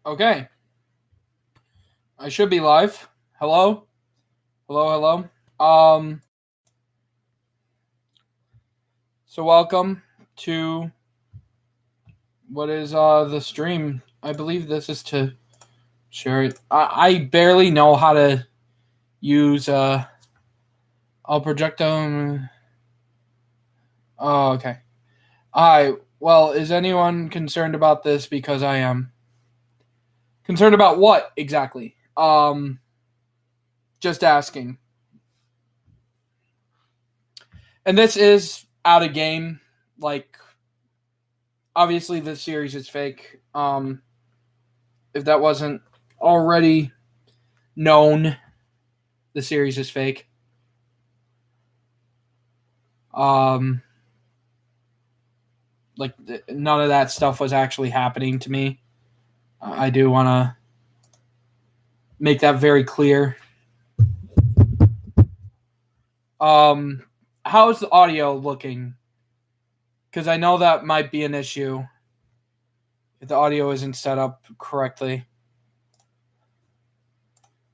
Okay, I should be live. Hello, hello. Um, so welcome to what is the stream. I believe this is to share it. I barely know how to use I'll project them. Oh, okay. Hi. Well, is anyone concerned about this? Because I am concerned about what exactly? Just asking. And this is out of game. Like, obviously, this series is fake. If that wasn't already known, the series is fake. Um, like none of that stuff was actually happening to me. I do want to make that very clear. Um, how's the audio looking? Because I know that might be an issue if the audio isn't set up correctly.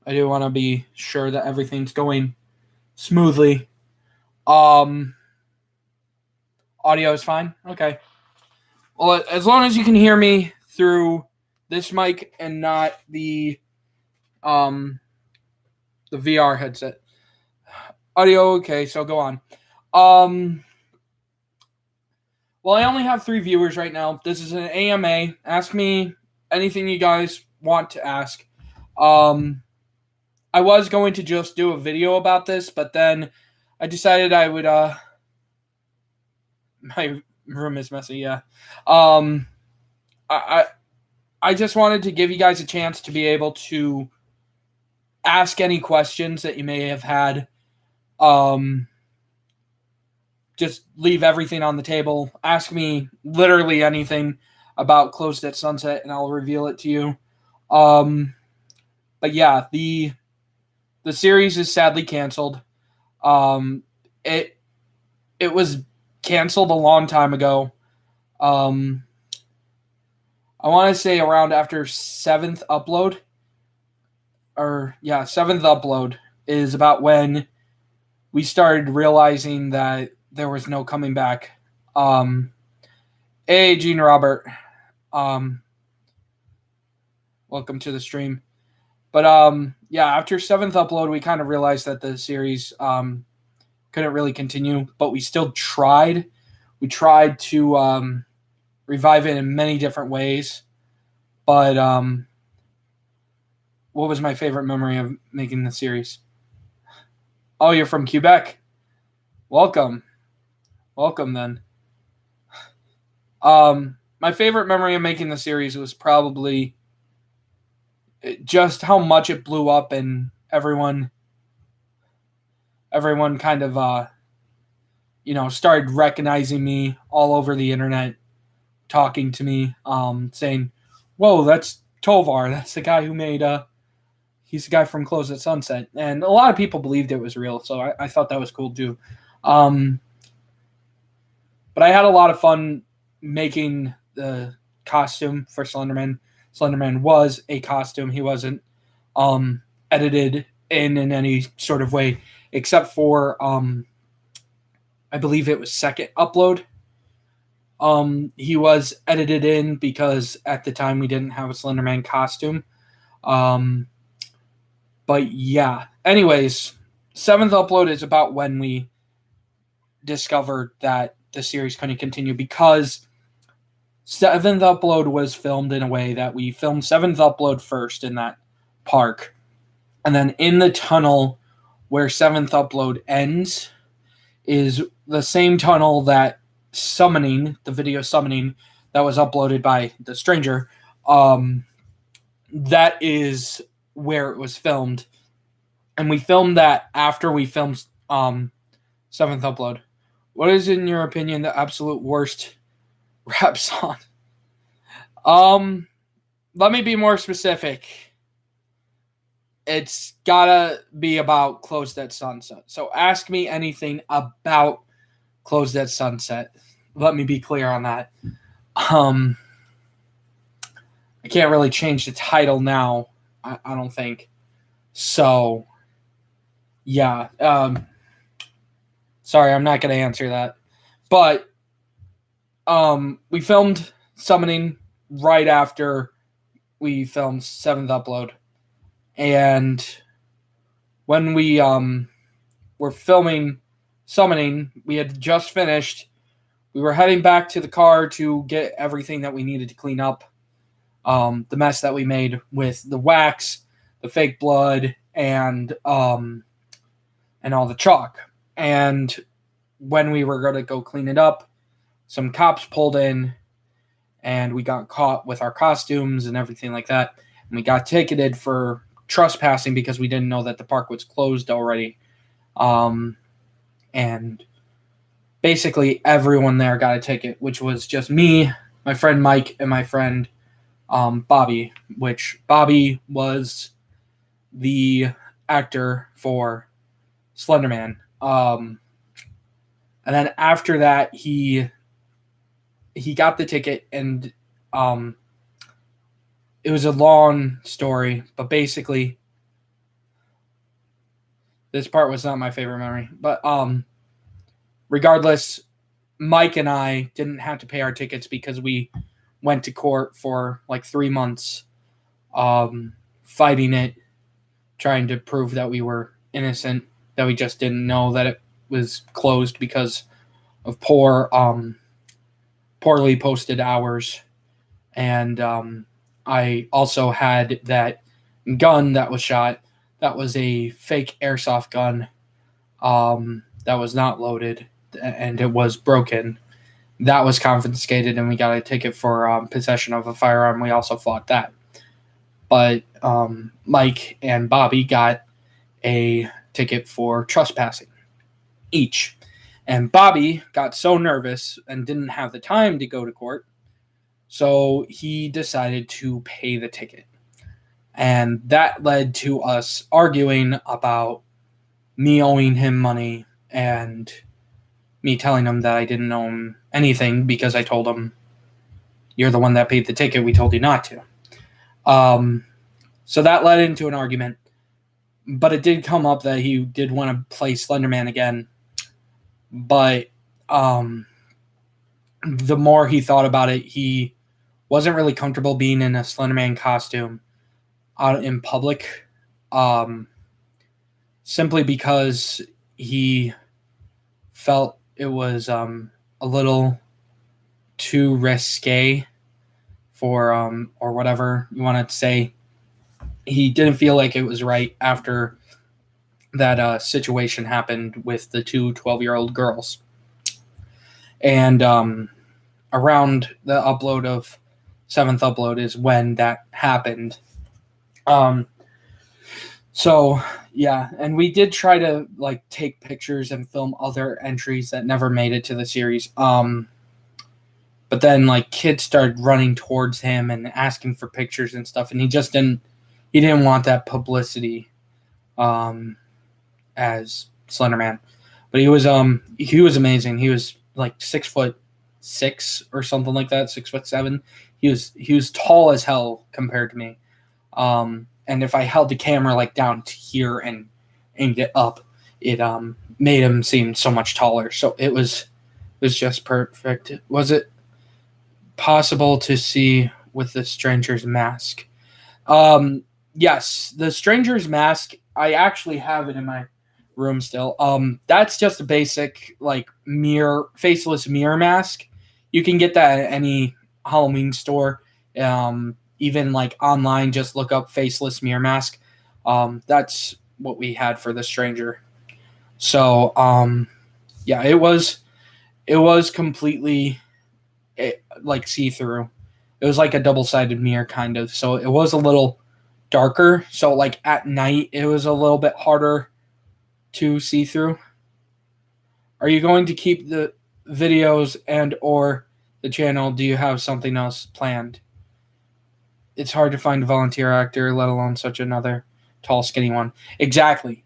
I do want to be sure that everything's going smoothly. Audio is fine. Okay. Well, as long as you can hear me through this mic and not the VR headset. Audio okay, so go on. Well, I only have 3 viewers right now. This is an AMA. Ask me anything you guys want to ask. I was going to just do a video about this, but then I decided I would my room is messy, yeah. I just wanted to give you guys a chance to be able to ask any questions that you may have had. Just leave everything on the table. Ask me literally anything about Closed at Sunset, and I'll reveal it to you. But yeah, the series is sadly canceled. It was canceled a long time ago. I want to say around after 7th upload. 7th upload is about when we started realizing that there was no coming back. Hey, Gene Robert. Welcome to the stream. But after 7th upload, we kind of realized that the series couldn't really continue, but we still tried. We tried to revive it in many different ways. But what was my favorite memory of making the series? Oh, you're from Quebec. Welcome then. My favorite memory of making the series was probably just how much it blew up and everyone kind of started recognizing me all over the internet, talking to me, saying, "Whoa, that's Tovar. That's the guy who made he's the guy from Close at Sunset." And a lot of people believed it was real, so I thought that was cool too. But I had a lot of fun making the costume for Slenderman. Slenderman was a costume. He wasn't edited in any sort of way, except for I believe it was 2nd upload. He was edited in because at the time we didn't have a Slenderman costume. But yeah. Anyways, 7th upload is about when we discovered that the series couldn't continue, because 7th upload was filmed in a way that we filmed 7th upload first in that park, and then in the tunnel where 7th upload ends is the same tunnel that the video summoning that was uploaded by the stranger, that is where it was filmed. And we filmed that after we filmed 7th upload. What is, in your opinion, the absolute worst rap song? Let me be more specific. It's gotta be about Closed at Sunset. So ask me anything about Closed at Sunset. Let me be clear on that. I can't really change the title now. I don't think. So, yeah. Sorry, I'm not going to answer that. But we filmed Summoning right after we filmed 7th Upload. And when we were filming Summoning, we had just finished. We were heading back to the car to get everything that we needed to clean up. The mess that we made with the wax, the fake blood, and all the chalk. And when we were going to go clean it up, some cops pulled in, and we got caught with our costumes and everything like that. And we got ticketed for trespassing because we didn't know that the park was closed already. And basically everyone there got a ticket, which was just me, my friend Mike, and my friend Bobby, which Bobby was the actor for Slenderman. And then after that, he got the ticket, and it was a long story, but basically this part was not my favorite memory. But regardless, Mike and I didn't have to pay our tickets because we went to court for like 3 months, fighting it, trying to prove that we were innocent, that we just didn't know that it was closed because of poorly posted hours. And I also had that gun that was shot. That was a fake airsoft gun that was not loaded, and it was broken. That was confiscated, and we got a ticket for possession of a firearm. We also fought that. But Mike and Bobby got a ticket for trespassing each. And Bobby got so nervous and didn't have the time to go to court, so he decided to pay the ticket. And that led to us arguing about me owing him money and me telling him that I didn't owe him anything because I told him, "You're the one that paid the ticket. We told you not to." So that led into an argument. But it did come up that he did want to play Slenderman again. But the more he thought about it, he wasn't really comfortable being in a Slenderman costume out in public, simply because he felt it was a little too risque for or whatever you want to say. He didn't feel like it was right after that situation happened with the two 12-year-old girls. And around the upload of 7th Upload is when that happened. So yeah, and we did try to like take pictures and film other entries that never made it to the series. But then like kids started running towards him and asking for pictures and stuff, and he didn't want that publicity as Slenderman. But he was amazing. He was like 6'6" or something like that, 6'7". He was tall as hell compared to me. And if I held the camera like down to here and aimed it up, it made him seem so much taller. So it was just perfect. Was it possible to see with the stranger's mask? Yes, the stranger's mask, I actually have it in my room still. That's just a basic like faceless mirror mask. You can get that at any Halloween store. Even like online, just look up faceless mirror mask. That's what we had for the stranger. So yeah, it was completely like see-through. It was like a double-sided mirror kind of. So it was a little darker. So like at night, it was a little bit harder to see through. Are you going to keep the videos and or the channel? Do you have something else planned? It's hard to find a volunteer actor, let alone such another tall, skinny one. Exactly.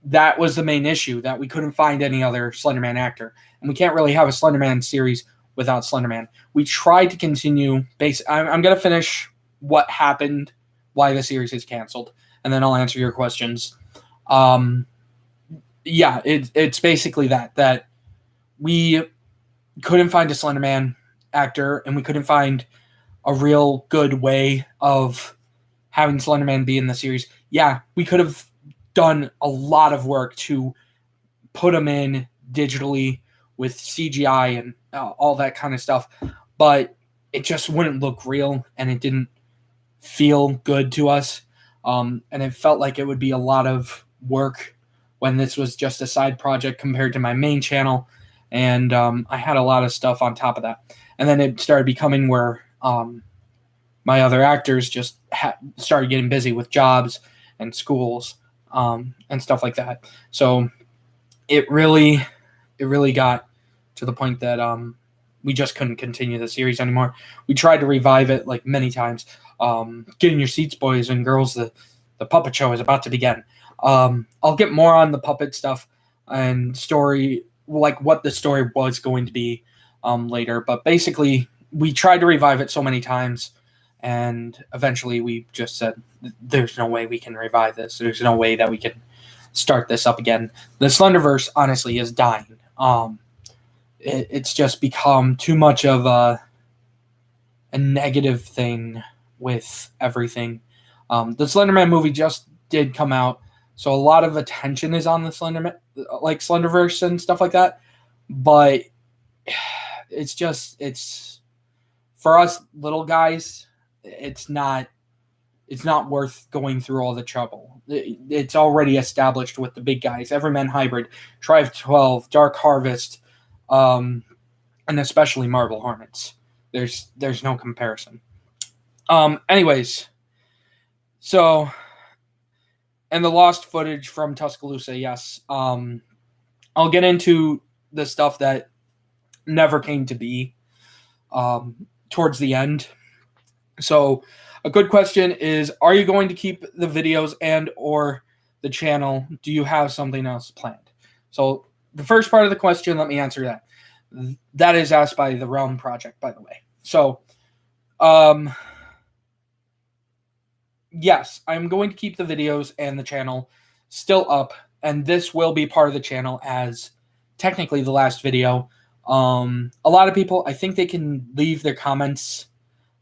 That was the main issue, that we couldn't find any other Slenderman actor. And we can't really have a Slenderman series without Slenderman. We tried to continue I'm going to finish what happened, why the series is canceled, and then I'll answer your questions. Yeah, it's basically that we couldn't find a Slenderman actor, and we couldn't find a real good way of having Slenderman be in the series. Yeah, we could have done a lot of work to put him in digitally with CGI and all that kind of stuff, but it just wouldn't look real, and it didn't feel good to us. And it felt like it would be a lot of work when this was just a side project compared to my main channel. And I had a lot of stuff on top of that. And then it started becoming where my other actors just started getting busy with jobs and schools and stuff like that. So it really got to the point that we just couldn't continue the series anymore. We tried to revive it like many times. Get in your seats, boys and girls. The puppet show is about to begin. I'll get more on the puppet stuff and story, like what the story was going to be later. But basically, we tried to revive it so many times, and eventually we just said, there's no way we can revive this. There's no way that we can start this up again. The Slenderverse, honestly, is dying. It's just become too much of a negative thing with everything. The Slenderman movie just did come out, so a lot of attention is on the Slenderverse and stuff like that. But it's for us little guys, it's not worth going through all the trouble. It's already established with the big guys: Everyman Hybrid, Tribe 12, Dark Harvest, and especially Marble Hornets. There's no comparison. Anyways, so, and the lost footage from Tuscaloosa, yes. I'll get into the stuff that never came to be towards the end. So, a good question is, are you going to keep the videos and or the channel? Do you have something else planned? So, the first part of the question, let me answer that. That is asked by the Realm Project, by the way. So, yes, I'm going to keep the videos and the channel still up, and this will be part of the channel as technically the last video. A lot of people, I think they can leave their comments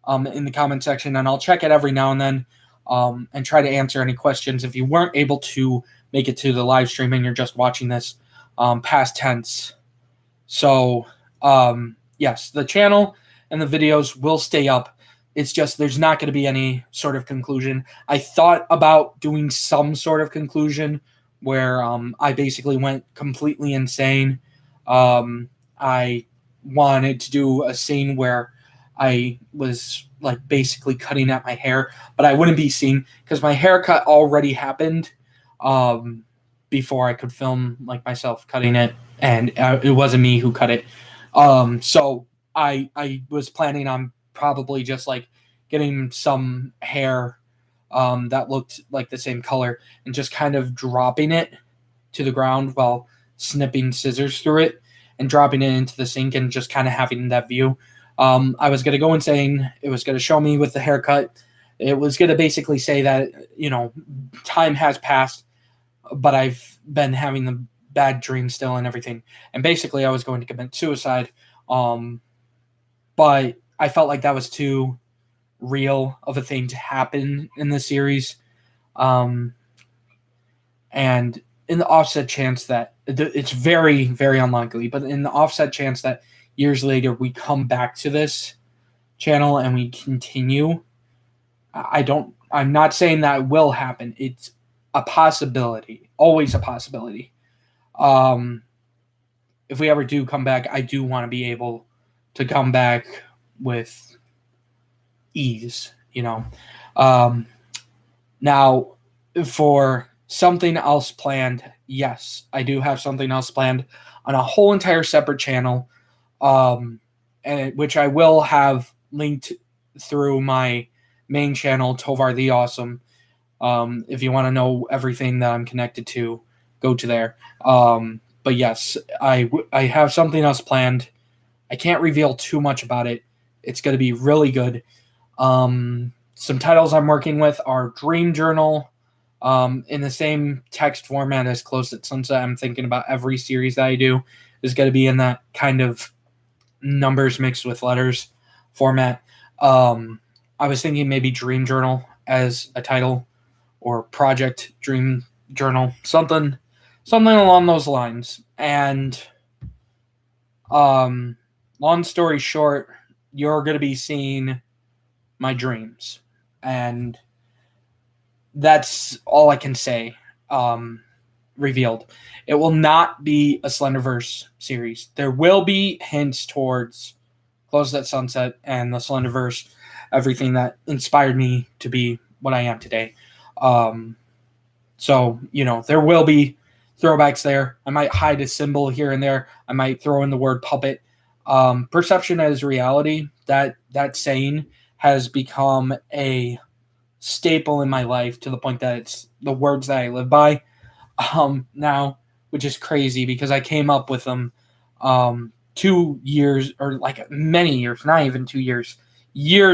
in the comment section, and I'll check it every now and then and try to answer any questions. If you weren't able to make it to the live stream and you're just watching this past tense. So, yes, the channel and the videos will stay up. It's just there's not going to be any sort of conclusion. I thought about doing some sort of conclusion where I basically went completely insane. I wanted to do a scene where I was like basically cutting at my hair, but I wouldn't be seen because my haircut already happened before I could film like myself cutting it, and it wasn't me who cut it. So I was planning on probably just like getting some hair that looked like the same color and just kind of dropping it to the ground while snipping scissors through it and dropping it into the sink and just kind of having that view. I was going to go insane. It was going to show me with the haircut. It was going to basically say that, you know, time has passed, but I've been having the bad dream still and everything. And basically I was going to commit suicide. But I felt like that was too real of a thing to happen in the series. And in the offset chance that it's very, very unlikely, but in the offset chance that years later we come back to this channel and we continue, I'm not saying that will happen. It's a possibility, always a possibility. If we ever do come back, I do want to be able to come back with ease, you know. Now, for something else planned, yes, I do have something else planned on a whole entire separate channel, and which I will have linked through my main channel, Tovar the Awesome. If you want to know everything that I'm connected to, go to there. But yes, I have something else planned. I can't reveal too much about it. It's going to be really good. some titles I'm working with are Dream Journal, in the same text format as Close at Sunset. I'm thinking about every series that I do is going to be in that kind of numbers mixed with letters format. I was thinking maybe Dream Journal as a title, or Project Dream Journal, something along those lines. And long story short, you're going to be seeing my dreams, and that's all I can say. Revealed. It will not be a Slenderverse series. There will be hints towards Close at Sunset and the Slenderverse, everything that inspired me to be what I am today. So, there will be throwbacks there. I might hide a symbol here and there. I might throw in the word puppet. Perception as reality, that saying has become a staple in my life, to the point that it's the words that I live by now, which is crazy because I came up with them 2 years, or like many years, not even 2 years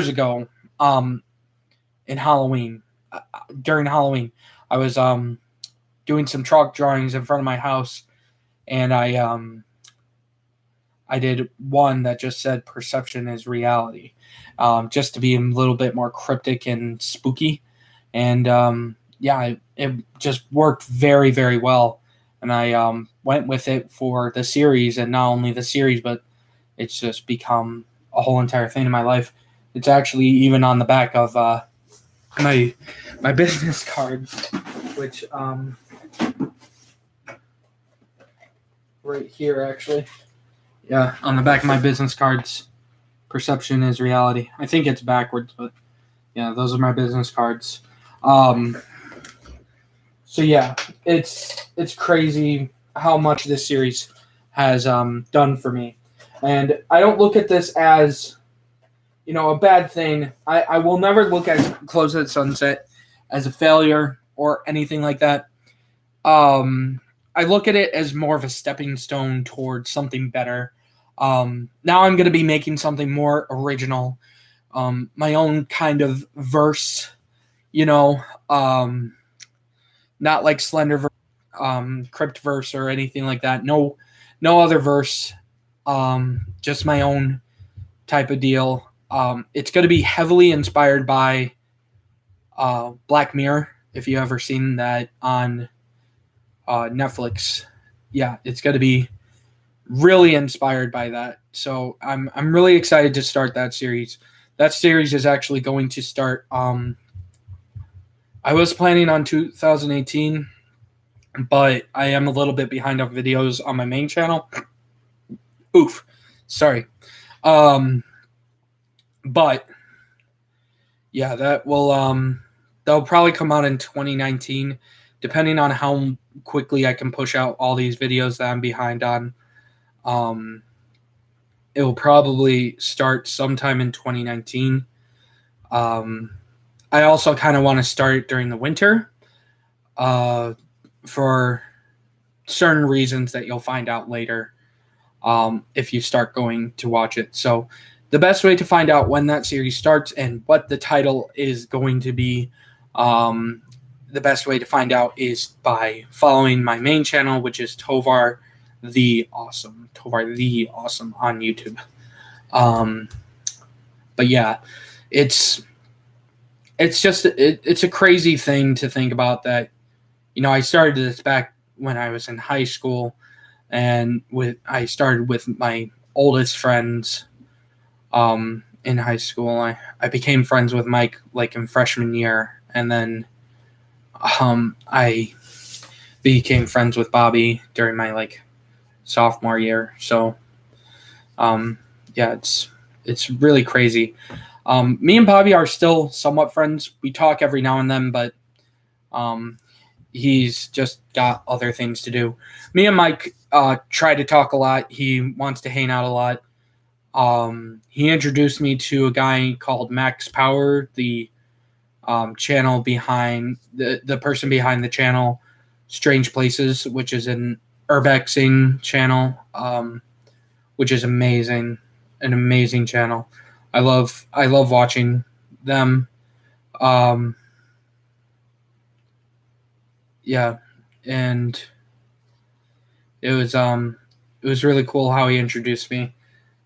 ago, in Halloween. During Halloween, I was doing some chalk drawings in front of my house, and I did one that just said perception is reality, just to be a little bit more cryptic and spooky. And it just worked very, very well. And I went with it for the series, and not only the series, but it's just become a whole entire thing in my life. It's actually even on the back of my business cards, which right here, actually. Yeah, on the back of my business cards, perception is reality. I think it's backwards, but yeah, those are my business cards. So yeah, it's crazy how much this series has done for me. And I don't look at this as, a bad thing. I will never look at Close at Sunset as a failure or anything like that. I look at it as more of a stepping stone towards something better. Now I'm going to be making something more original, my own kind of verse, not like Slenderverse, Cryptverse, or anything like that. No other verse, just my own type of deal. It's going to be heavily inspired by Black Mirror, if you ever seen that on Netflix. Yeah, it's going to be really inspired by that. So I'm really excited to start that series. That series is actually going to start. I was planning on 2018, but I am a little bit behind on videos on my main channel. Oof, sorry. But yeah, that'll probably come out in 2019, depending on how quickly I can push out all these videos that I'm behind on. It will probably start sometime in 2019. I also kind of want to start it during the winter, for certain reasons that you'll find out later, if you start going to watch it. So the best way to find out when that series starts and what the title is going to be, the best way to find out is by following my main channel, which is Tovar the Awesome on YouTube. But yeah, it's just it's a crazy thing to think about that. I started this back when I was in high school, and I started with my oldest friends in high school. I became friends with Mike like in freshman year, and then I became friends with Bobby during my like sophomore year. So yeah, it's really crazy. Me and Bobby are still somewhat friends. We talk every now and then, but he's just got other things to do. Me and Mike try to talk a lot. He wants to hang out a lot. He introduced me to a guy called Max Power, the channel behind the person behind the channel Strange Places, which is an urbexing channel, which is amazing, an amazing channel. I love watching them. Um, yeah, and it was really cool how he introduced me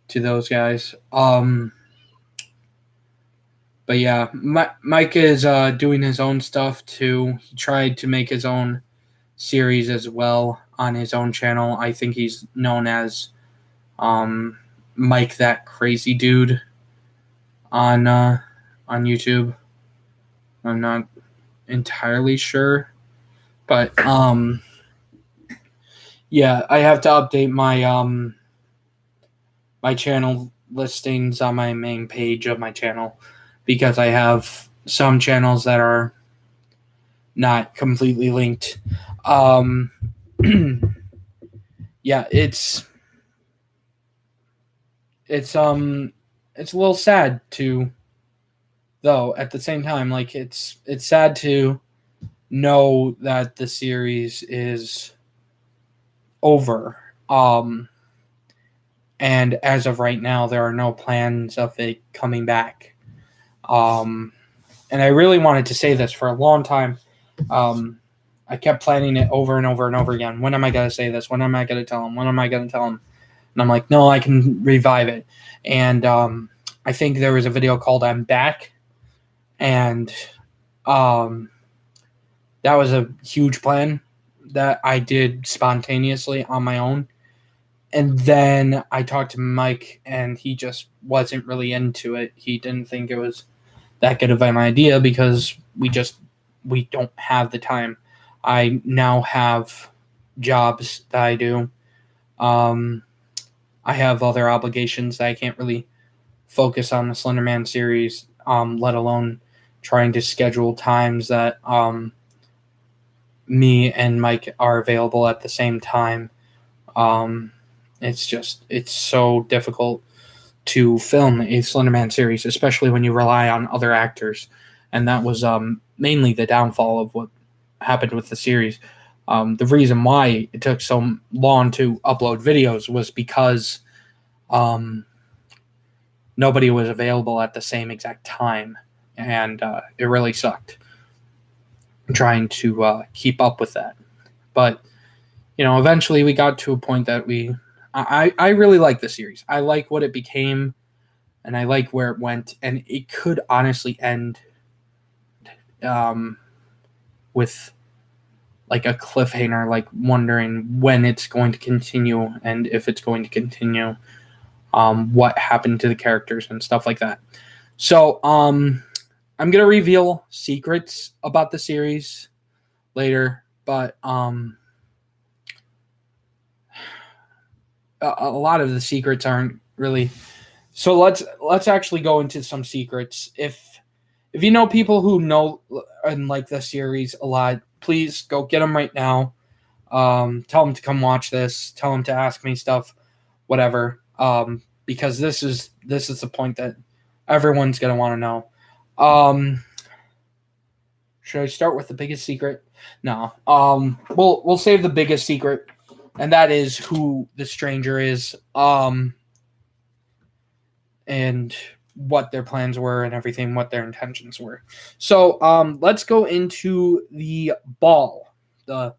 to those guys. But yeah, Mike is doing his own stuff too. He tried to make his own series as well on his own channel. I think he's known as um, Mike That Crazy Dude on YouTube. I'm not entirely sure, but yeah, I have to update my channel listings on my main page of my channel because I have some channels that are not completely linked. Um, yeah, it's it's a little sad to though at the same time like it's sad to know that the series is over. And as of right now, there are no plans of it coming back. Um, and I really wanted to say this for a long time. I kept planning it over and over and over again. When am I going to say this? When am I going to tell him? When am I going to tell him? And I'm like, no, I can revive it. And I think there was a video called I'm Back. And that was a huge plan that I did spontaneously on my own. And then I talked to Mike, and he just wasn't really into it. He didn't think it was that good of an idea because we don't have the time. I now have jobs that I do. I have other obligations that I can't really focus on the Slenderman series, let alone trying to schedule times that me and Mike are available at the same time. It's so difficult to film a Slenderman series, especially when you rely on other actors. And that was mainly the downfall of what happened with the series. The reason why it took so long to upload videos was because nobody was available at the same exact time. And it really sucked trying to keep up with that. But, eventually we got to a point that I really like the series. I like what it became, and I like where it went. And it could honestly end with like a cliffhanger, like wondering when it's going to continue and if it's going to continue, what happened to the characters and stuff like that. So I'm going to reveal secrets about the series later, but a lot of the secrets aren't really. So let's actually go into some secrets. If you know people who know and like the series a lot, please go get them right now. Tell them to come watch this. Tell them to ask me stuff, whatever. Because this is the point that everyone's gonna want to know. Should I start with the biggest secret? No. We'll save the biggest secret, and that is who the stranger is. And what their plans were and everything, what their intentions were. So let's go into the ball. The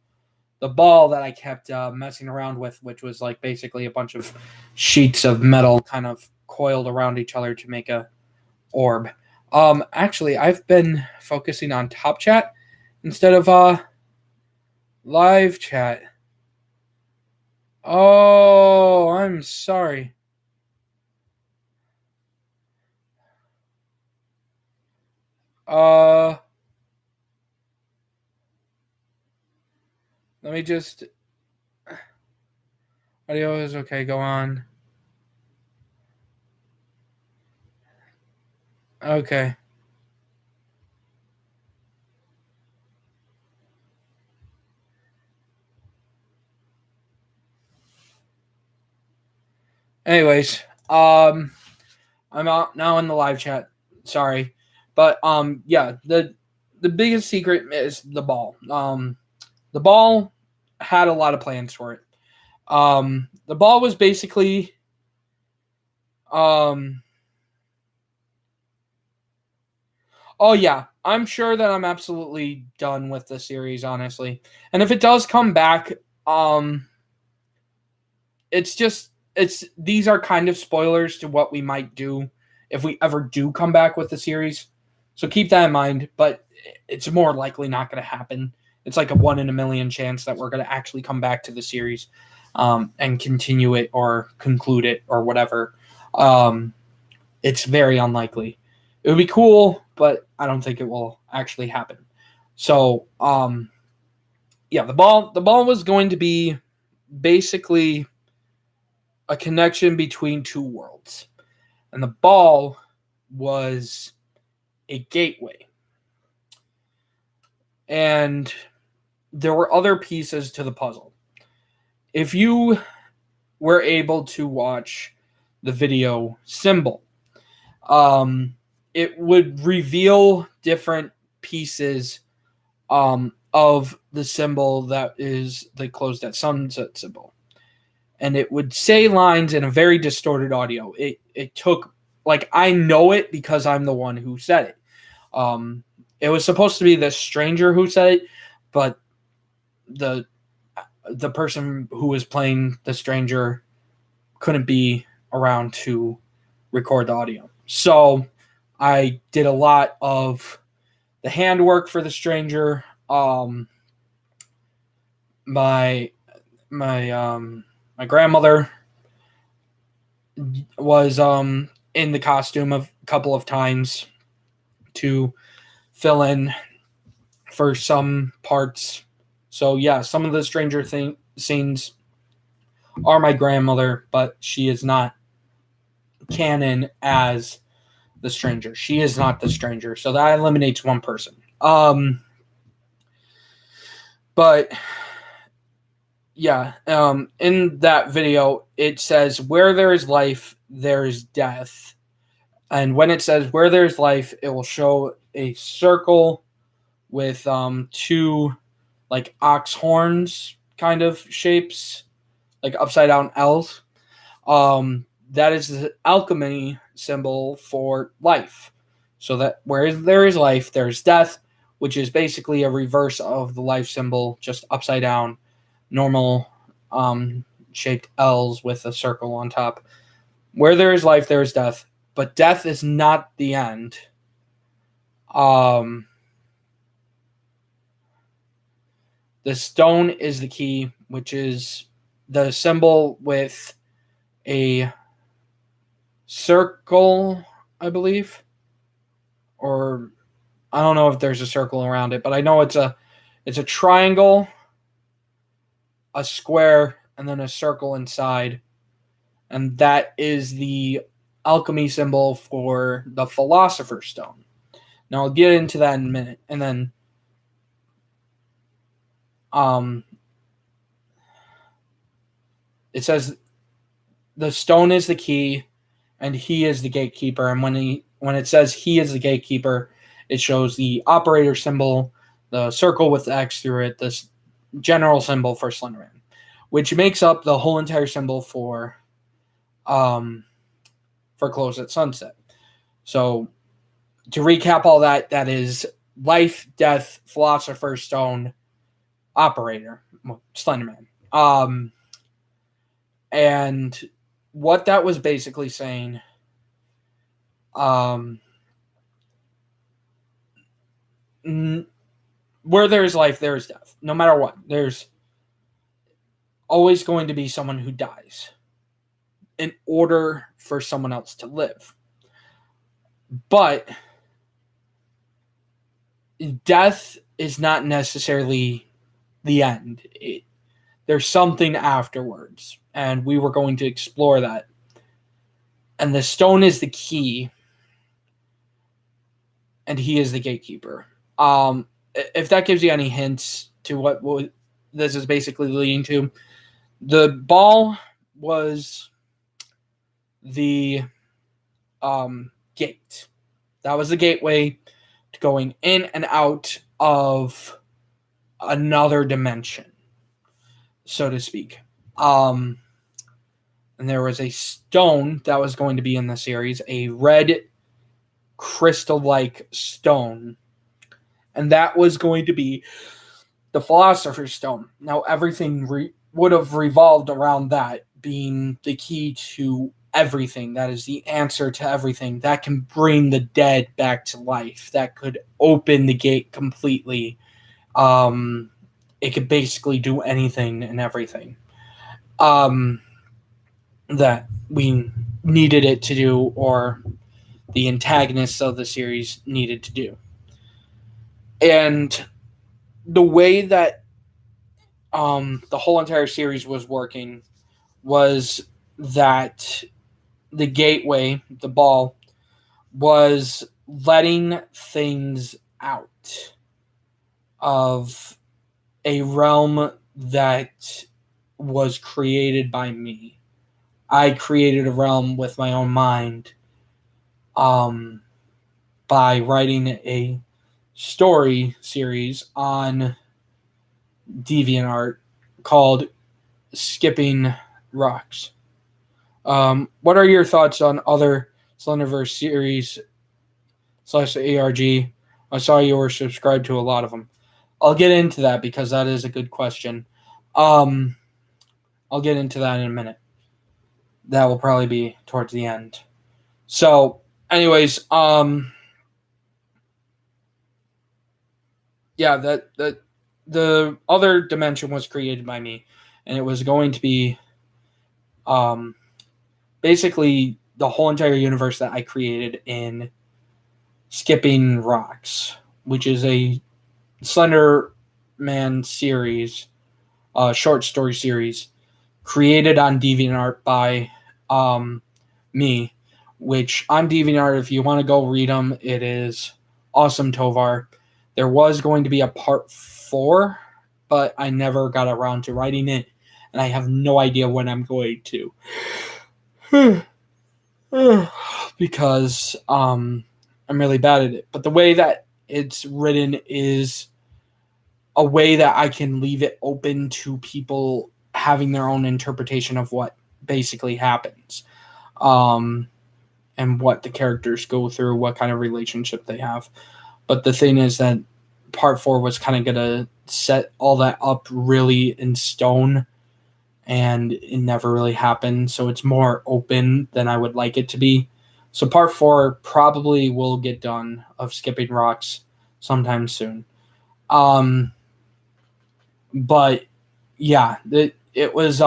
ball that I kept messing around with, which was like basically a bunch of sheets of metal kind of coiled around each other to make a orb. Actually, I've been focusing on top chat instead of live chat. Oh, I'm sorry. Let me just. Audio is okay. Go on. Okay. Anyways, I'm out now in the live chat. Sorry, but yeah, the biggest secret is the ball. The ball had a lot of plans for it. The ball was basically um Oh yeah, I'm sure that I'm absolutely done with the series, honestly. And if it does come back, it's these are kind of spoilers to what we might do if we ever do come back with the series. So keep that in mind, but it's more likely not going to happen. It's like a 1 in a million chance that we're going to actually come back to the series and continue it or conclude it or whatever. It's very unlikely. It would be cool, but I don't think it will actually happen. So, yeah, the ball was going to be basically a connection between two worlds. And the ball was a gateway. And there were other pieces to the puzzle. If you were able to watch the video Symbol, it would reveal different pieces of the symbol that is the closed at sunset symbol. And it would say lines in a very distorted audio. It took, like, I know it because I'm the one who said it. It was supposed to be the stranger who said it, but the person who was playing the stranger couldn't be around to record the audio. So I did a lot of the handwork for the stranger. My grandmother was in the costume a couple of times to fill in for some parts. So yeah, some of the stranger scenes are my grandmother, but she is not canon as the stranger. She is not the stranger, so that eliminates one person. But yeah, in that video, it says, where there is life, there is death. And when it says where there's life, it will show a circle with two like ox horns kind of shapes, like upside down L's. That is the alchemy symbol for life. So that where there is life, there's death, which is basically a reverse of the life symbol, just upside down, normal shaped L's with a circle on top. Where there is life, there is death. But death is not the end. The stone is the key, which is the symbol with a circle, I believe. Or I don't know if there's a circle around it, but I know it's a triangle, a square, and then a circle inside. And that is the alchemy symbol for the Philosopher's Stone. Now I'll get into that in a minute. And then it says the stone is the key and he is the gatekeeper. And when it says he is the gatekeeper, it shows the operator symbol, the circle with the X through it, this general symbol for Slenderman, which makes up the whole entire symbol for close at sunset. So to recap all that, that is life, death, Philosopher's Stone, operator, Slenderman. And what that was basically saying, where there is life, there is death. No matter what, there's always going to be someone who dies in order for someone else to live. But death is not necessarily the end. There's something afterwards, and we were going to explore that. And the stone is the key, and he is the gatekeeper. If that gives you any hints to what this is basically leading to, the ball was the gate. That was the gateway to going in and out of another dimension, so to speak. And there was a stone that was going to be in the series, a red crystal-like stone, and that was going to be the Philosopher's Stone. Now, everything would have revolved around that being the key to everything. That is the answer to everything. That can bring the dead back to life. That could open the gate completely. It could basically do anything and everything that we needed it to do, or the antagonists of the series needed to do. And the way that the whole entire series was working was that the gateway, the ball, was letting things out of a realm that was created by me. I created a realm with my own mind by writing a story series on DeviantArt called Skipping Rocks. What are your thoughts on other Slenderverse series /ARG? I saw you were subscribed to a lot of them. I'll get into that because that is a good question. I'll get into that in a minute. That will probably be towards the end. So, anyways, yeah, that the other dimension was created by me, and it was going to be basically the whole entire universe that I created in Skipping Rocks, which is a Slenderman series, short story series, created on DeviantArt by me, which on DeviantArt, if you want to go read them, it is awesome Tovar. There was going to be a part 4, but I never got around to writing it, and I have no idea when I'm going to. Because I'm really bad at it. But the way that it's written is a way that I can leave it open to people having their own interpretation of what basically happens. And what the characters go through, what kind of relationship they have. But the thing is that part 4 was kind of going to set all that up really in stone, and it never really happened. So it's more open than I would like it to be. So part 4 probably will get done of Skipping Rocks sometime soon. But yeah, it was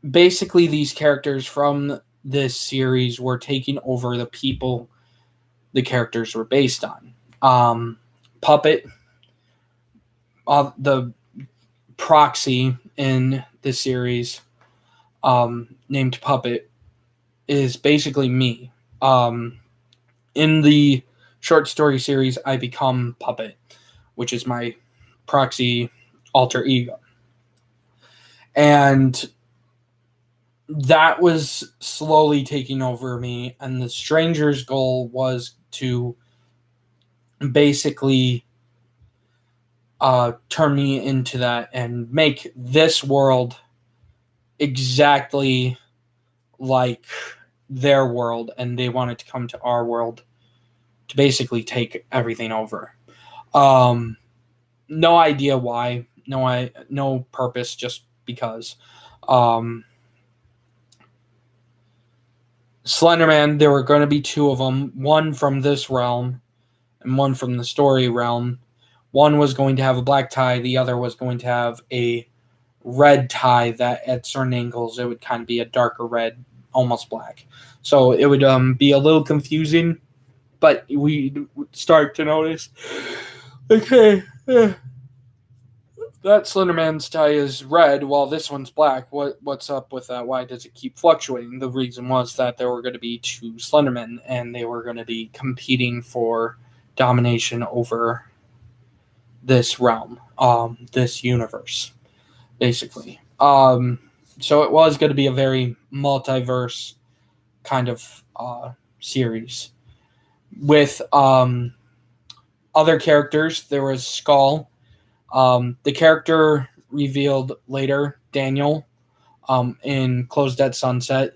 basically these characters from this series were taking over the people the characters were based on. Puppet, the proxy in the series, named Puppet, is basically me. In the short story series, I become Puppet, which is my proxy alter ego. And that was slowly taking over me, and the Stranger's goal was to basically turn me into that and make this world exactly like their world, and they wanted to come to our world to basically take everything over. No idea why, no purpose, just because. Slenderman, there were going to be 2 of them, one from this realm and one from the story realm. One was going to have a black tie, the other was going to have a red tie that at certain angles it would kind of be a darker red, almost black. So it would be a little confusing, but we start to notice, okay, that Slenderman's tie is red while this one's black. What's up with that? Why does it keep fluctuating? The reason was that there were going to be 2 Slendermen, and they were going to be competing for domination over this realm, this universe, basically. So it was going to be a very multiverse kind of series with other characters. There was Skull. The character revealed later, Daniel, in Closed at Sunset,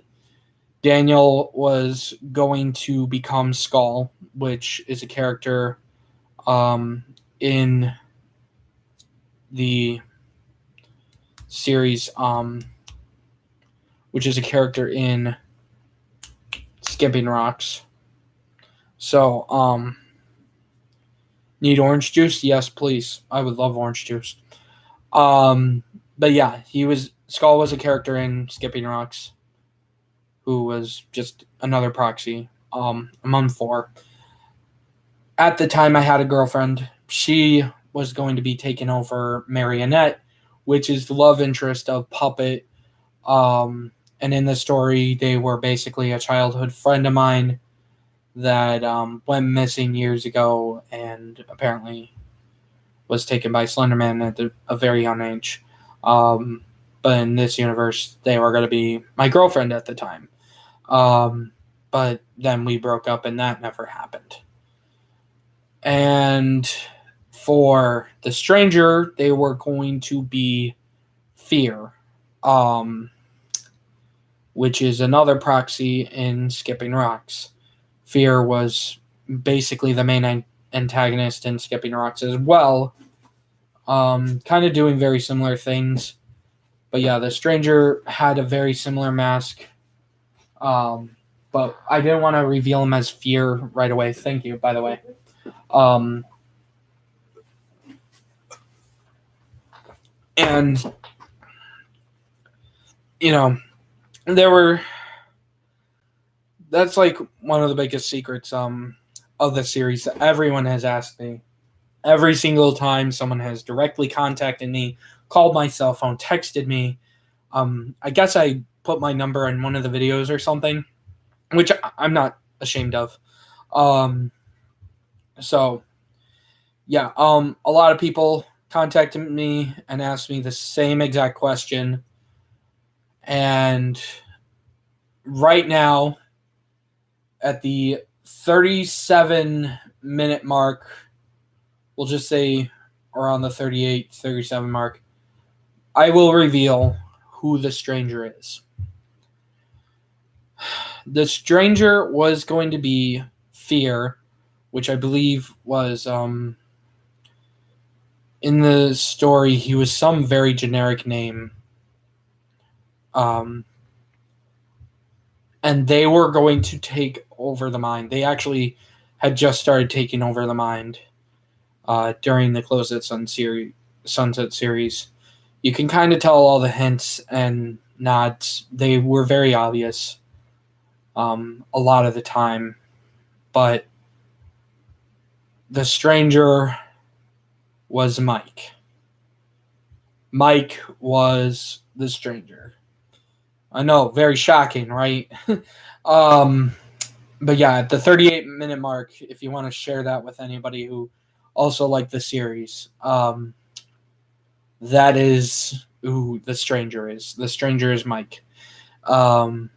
Daniel was going to become Skull, which is a character in the series, which is a character in Skipping Rocks. So, need orange juice? Yes, please. I would love orange juice. But yeah, Skull was a character in Skipping Rocks, who was just another proxy. Among 4. At the time, I had a girlfriend. She was going to be taking over Marionette, which is the love interest of Puppet. And in the story, they were basically a childhood friend of mine that went missing years ago and apparently was taken by Slenderman at a very young age. But in this universe, they were going to be my girlfriend at the time. But then we broke up and that never happened. And for the stranger, they were going to be Fear, which is another proxy in Skipping Rocks. Fear was basically the main antagonist in Skipping Rocks as well, kind of doing very similar things. But yeah, the stranger had a very similar mask, but I didn't want to reveal him as Fear right away. Thank you, by the way. And, that's like one of the biggest secrets of the series that everyone has asked me. Every single time someone has directly contacted me, called my cell phone, texted me. I guess I put my number in one of the videos or something, which I'm not ashamed of. So, yeah, a lot of people contacted me and asked me the same exact question. And right now, at the 37-minute mark, we'll just say around the 38, 37 mark, I will reveal who the stranger is. The stranger was going to be Fear, which I believe was, in the story, he was some very generic name. And they were going to take over the mind. They actually had just started taking over the mind during the Close at Sunset series. You can kind of tell all the hints and nods. They were very obvious a lot of the time. But the stranger was Mike. Mike was the stranger. I know, very shocking, right? But yeah, at the 38-minute mark, if you want to share that with anybody who also liked the series, that is who the stranger is. The stranger is Mike. And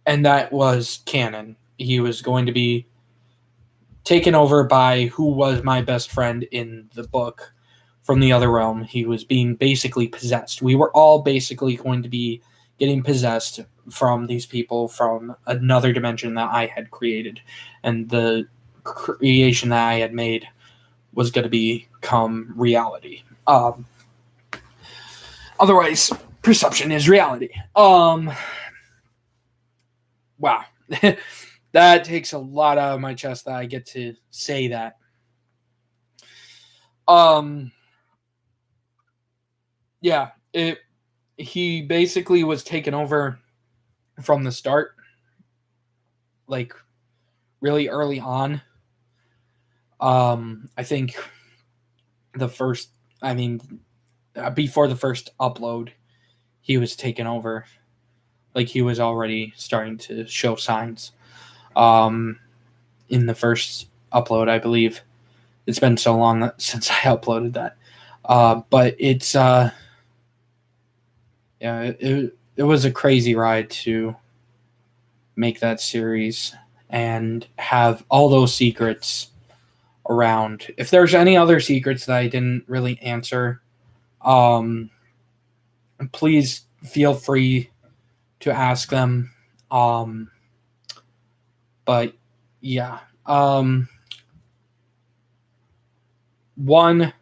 that was canon. He was going to be taken over by who was my best friend in the book from the other realm. He was being basically possessed. We were all basically going to be getting possessed from these people from another dimension that I had created. And the creation that I had made was going to become reality. Otherwise, perception is reality. Wow. That takes a lot out of my chest that I get to say that. Yeah, he basically was taken over from the start, like really early on. I think before the first upload, he was taken over. Like he was already starting to show signs. In the first upload, I believe. It's been so long since I uploaded that. But it's it was a crazy ride to make that series and have all those secrets around. If there's any other secrets that I didn't really answer, please feel free to ask them. But yeah. One,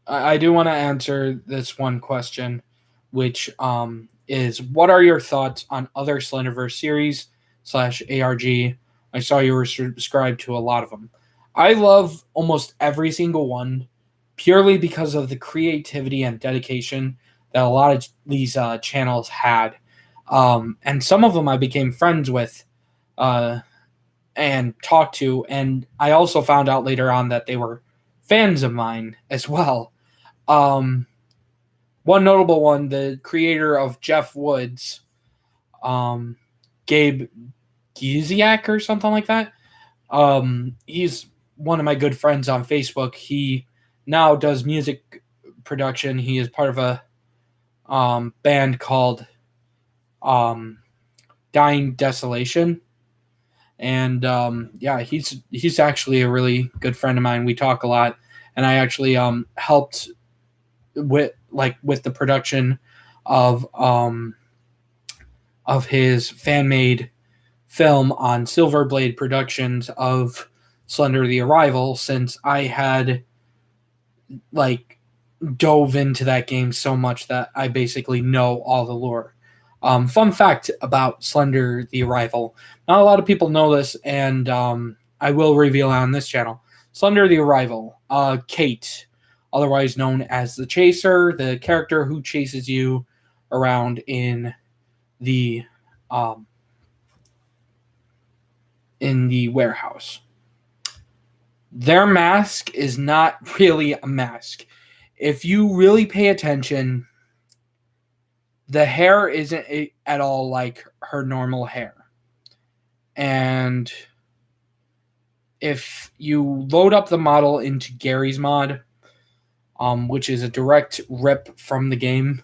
I do want to answer this one question, which is what are your thoughts on other Slenderverse series / ARG? I saw you were subscribed to a lot of them. I love almost every single one purely because of the creativity and dedication that a lot of these channels had. And some of them I became friends with and talked to. And I also found out later on that they were fans of mine as well. One notable one, the creator of Jeff Woods, Gabe Giziak or something like that. He's one of my good friends on Facebook. He now does music production. He is part of a band called Dying Desolation. And yeah, he's actually a really good friend of mine. We talk a lot, and I actually helped with the production of his fan made film on Silver Blade Productions of Slender the Arrival, since I had dove into that game so much that I basically know all the lore. Fun fact about Slender the Arrival. Not a lot of people know this, and I will reveal on this channel. Slender the Arrival. Kate, otherwise known as the Chaser, the character who chases you around in the warehouse. Their mask is not really a mask. If you really pay attention, the hair isn't at all like her normal hair. And if you load up the model into Gary's mod, which is a direct rip from the game,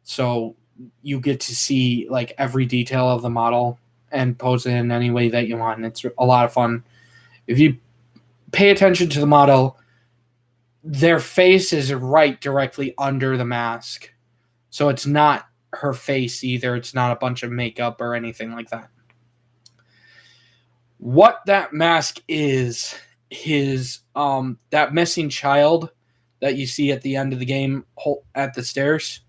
so you get to see every detail of the model and pose it in any way that you want. And it's a lot of fun. If you pay attention to the model, their face is right directly under the mask. So it's not her face either. It's not a bunch of makeup or anything like that. What that mask is that missing child that you see at the end of the game at the stairs.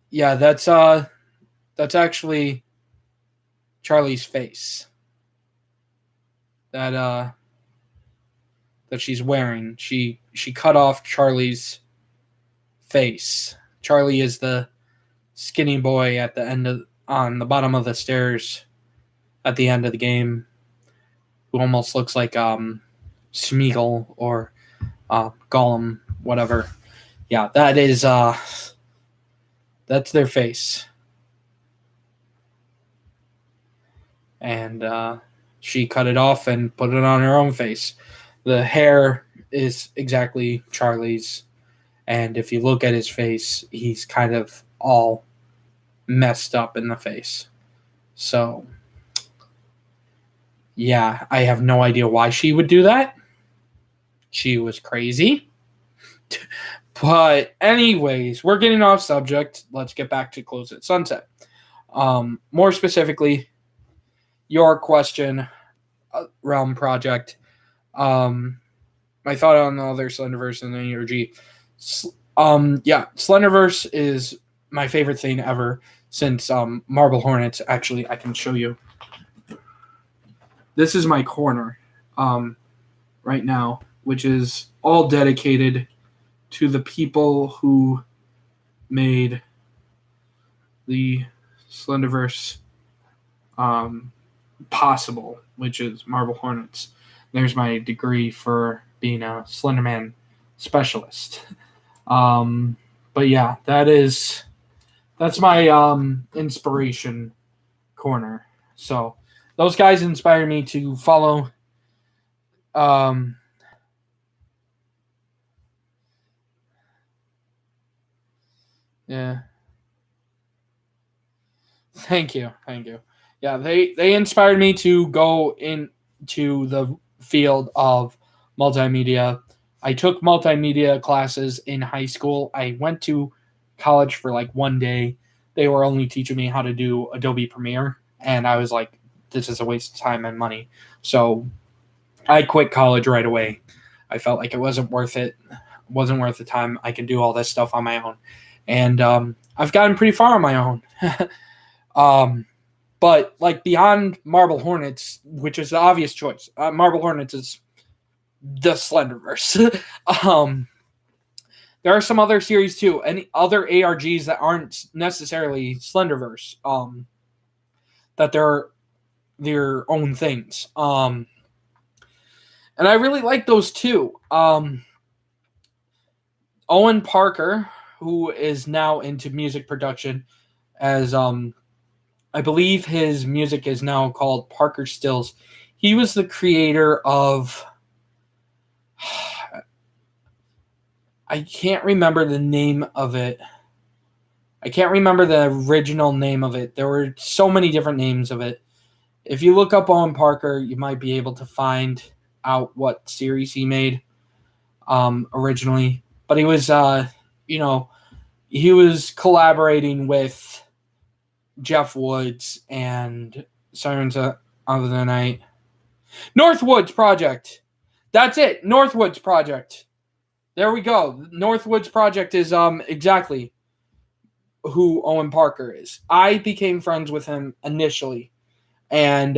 Yeah, that's actually Charlie's face. That she's wearing. She cut off Charlie's face. Charlie is the skinny boy at the end on the bottom of the stairs at the end of the game, who almost looks like Smeagol or Gollum, whatever. Yeah, that is that's their face. And she cut it off and put it on her own face. The hair is exactly Charlie's, and if you look at his face, he's kind of all messed up in the face. So, yeah, I have no idea why she would do that. She was crazy. But anyways, we're getting off subject. Let's get back to Close at Sunset. More specifically, your question, Realm Project. My thought on the other Slenderverse and the ARG. Yeah, Slenderverse is my favorite thing ever since Marble Hornets. Actually, I can show you. This is my corner right now, which is all dedicated to the people who made the Slenderverse possible, which is Marble Hornets. There's my degree for being a Slenderman specialist. But yeah, that's my inspiration corner. So those guys inspire me to follow yeah. Thank you. Yeah, they inspired me to go into the field of multimedia. I took multimedia classes in high school. I went to college for like one day. They were only teaching me how to do Adobe Premiere, and I was like, this is a waste of time and money. So I quit college right away. I felt like it wasn't worth it. It wasn't worth the time. I can do all this stuff on my own. And I've gotten pretty far on my own. But like beyond Marble Hornets, which is the obvious choice, Marble Hornets is the Slenderverse. There are some other series too, any other ARGs that aren't necessarily Slenderverse, that they're their own things. And I really like those too. Owen Parker, who is now into music production, as I believe his music is now called Parker Stills. He was the creator of I can't remember the name of it. I can't remember the original name of it. There were so many different names of it. If you look up Owen Parker, you might be able to find out what series he made originally. But he was, he was collaborating with Jeff Woods and Sirens of the Night. Northwoods Project. That's it. Northwoods Project. There we go. Northwoods Project is exactly who Owen Parker is. I became friends with him initially, and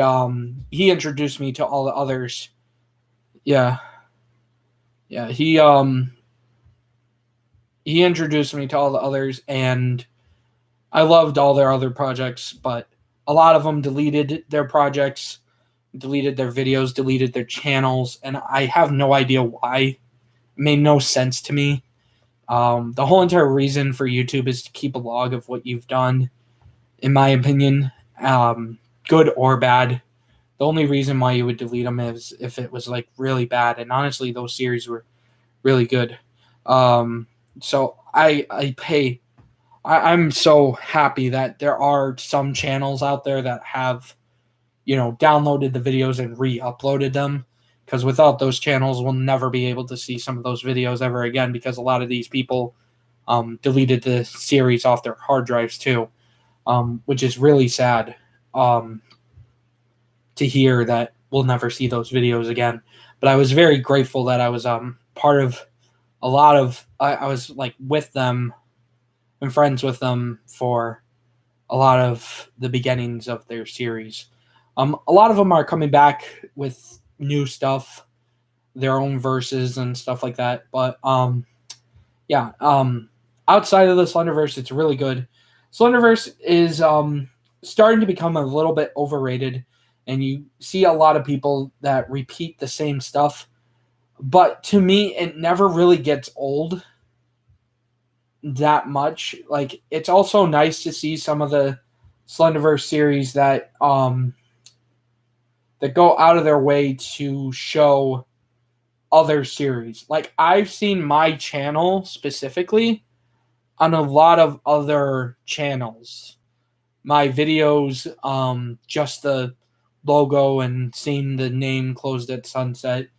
he introduced me to all the others. Yeah. He introduced me to all the others, and I loved all their other projects, but a lot of them deleted their projects, deleted their videos, deleted their channels, and I have no idea why. It made no sense to me. The whole entire reason for YouTube is to keep a log of what you've done, in my opinion, good or bad. The only reason why you would delete them is if it was like really bad, and honestly, those series were really good. So I'm so happy that there are some channels out there that have, downloaded the videos and re-uploaded them. Because without those channels, we'll never be able to see some of those videos ever again, because a lot of these people deleted the series off their hard drives too, which is really sad to hear that we'll never see those videos again. But I was very grateful that I was part of a lot of, I was like with them and friends with them for a lot of the beginnings of their series. A lot of them are coming back with new stuff, their own verses and stuff like that. But outside of the Slenderverse, it's really good. Slenderverse is starting to become a little bit overrated, and you see a lot of people that repeat the same stuff. But to me, it never really gets old that much. Like, it's also nice to see some of the Slenderverse series that that go out of their way to show other series. Like, I've seen my channel specifically on a lot of other channels. My videos, just the logo and seeing the name Closed at Sunset,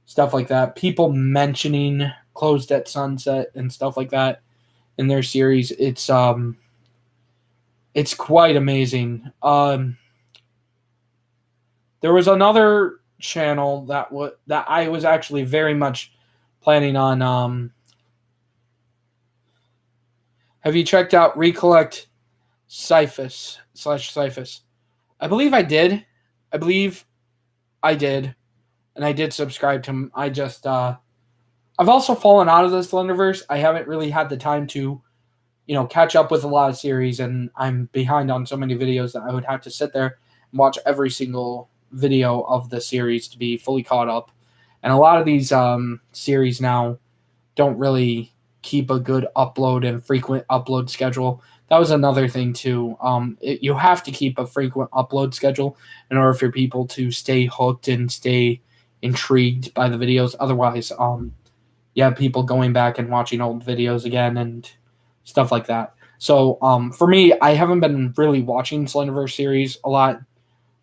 stuff like that. People mentioning Closed at Sunset and stuff like that in their series. It's quite amazing. There was another channel that I was actually very much planning on. Have you checked out Recollect Cyphus / I believe I did. And I did subscribe to him. I just I've also fallen out of the Slenderverse. I haven't really had the time to, catch up with a lot of series, and I'm behind on so many videos that I would have to sit there and watch every single video of the series to be fully caught up. And a lot of these series now don't really keep a good upload and frequent upload schedule. That was another thing too. You have to keep a frequent upload schedule in order for people to stay hooked and stay intrigued by the videos. Otherwise, you have people going back and watching old videos again and stuff like that. So for me, I haven't been really watching Slenderverse series a lot.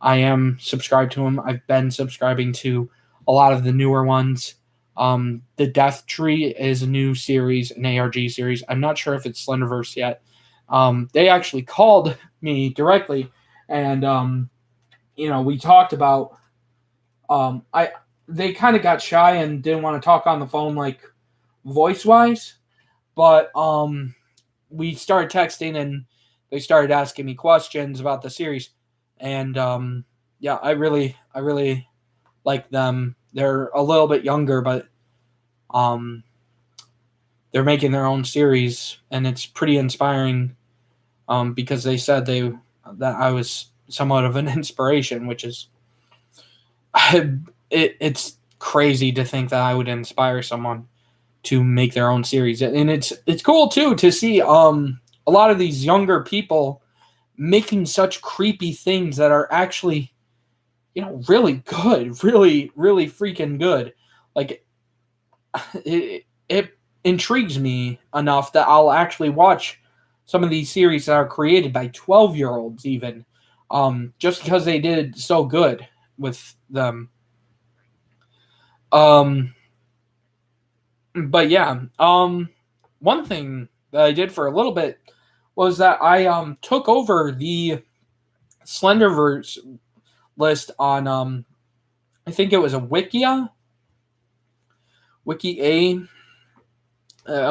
I am subscribed to them. I've been subscribing to a lot of the newer ones. The Death Tree is a new series, an ARG series. I'm not sure if it's Slenderverse yet. They actually called me directly, and we talked about. They kind of got shy and didn't want to talk on the phone like voice wise, but we started texting and they started asking me questions about the series, and yeah, I really like them. They're a little bit younger, but um, they're making their own series, and it's pretty inspiring. Because they said that I was somewhat of an inspiration, which is it's crazy to think that I would inspire someone to make their own series, and it's cool too to see a lot of these younger people making such creepy things that are actually really good, really freaking good. Like it intrigues me enough that I'll actually watch some of these series that are created by 12-year-olds even, just because they did so good with them. um but yeah, one thing that I did for a little bit was that I took over the Slenderverse list on I think it was a a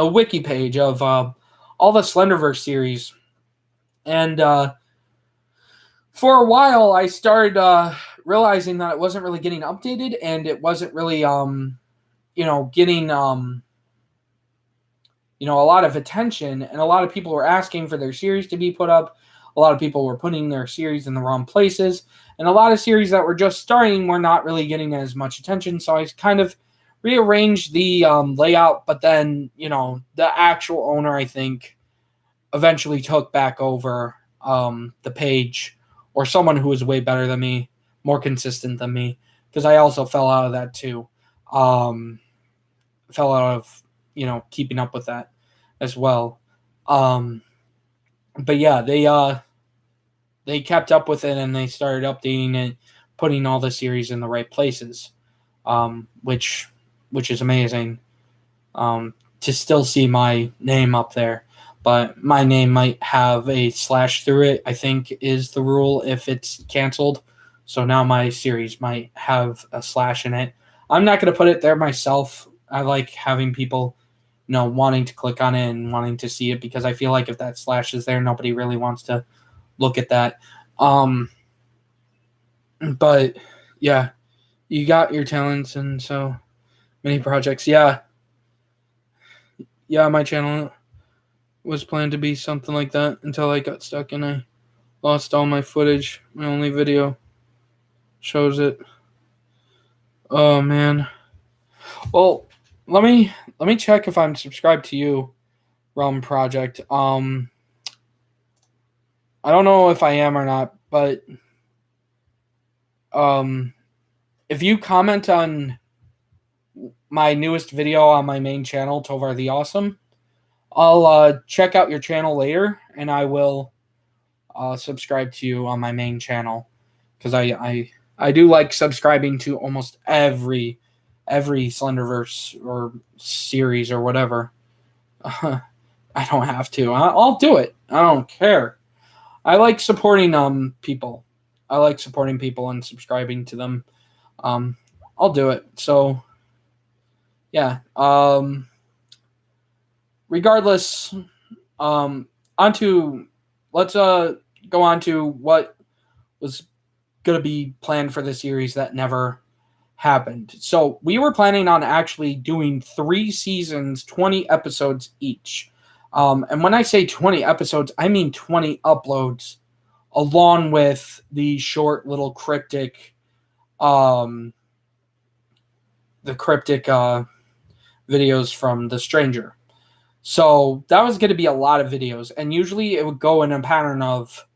wiki page of all the Slenderverse series, and for a while I started realizing that it wasn't really getting updated, and it wasn't really getting a lot of attention, and a lot of people were asking for their series to be put up. A lot of people were putting their series in the wrong places, and a lot of series that were just starting were not really getting as much attention. So I kind of rearranged the layout, but then the actual owner, I think, eventually took back over the page, or someone who was way better than me, more consistent than me, because I also fell out of that too. Fell out of keeping up with that as well. Um, but yeah, they kept up with it, and they started updating it, putting all the series in the right places, which is amazing. To still see my name up there, but my name might have a slash through it, I think, is the rule if it's canceled. So now my series might have a slash in it. I'm not going to put it there myself. I like having people wanting to click on it and wanting to see it, because I feel like if that slash is there, nobody really wants to look at that. But yeah, you got your talents and so many projects. Yeah, my channel was planned to be something like that until I got stuck and I lost all my footage. My only video shows it. Oh man. Well, let me check if I'm subscribed to you, Realm Project. I don't know if I am or not, but if you comment on my newest video on my main channel, Tovar the Awesome, I'll check out your channel later, and I will subscribe to you on my main channel, because I do like subscribing to almost every Slenderverse or series or whatever. I don't have to. I'll do it. I don't care. I like supporting people. I like supporting people and subscribing to them. I'll do it. So yeah. Regardless, onto let's go on to what was going to be planned for the series that never happened. So we were planning on actually doing 3 seasons, 20 episodes each. And when I say 20 episodes, I mean 20 uploads, along with the short little cryptic videos from The Stranger. So that was going to be a lot of videos, and usually it would go in a pattern of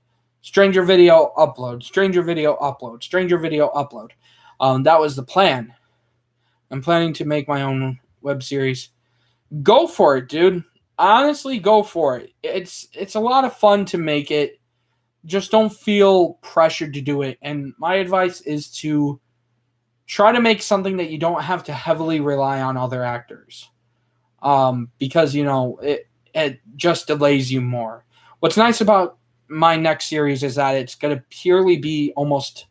Stranger video, upload, Stranger video, upload, Stranger video, upload. That was the plan. I'm planning to make my own web series. Go for it, dude. Honestly, go for it. It's a lot of fun to make it. Just don't feel pressured to do it. And my advice is to try to make something that you don't have to heavily rely on other actors, because it just delays you more. What's nice about my next series is that it's going to purely be almost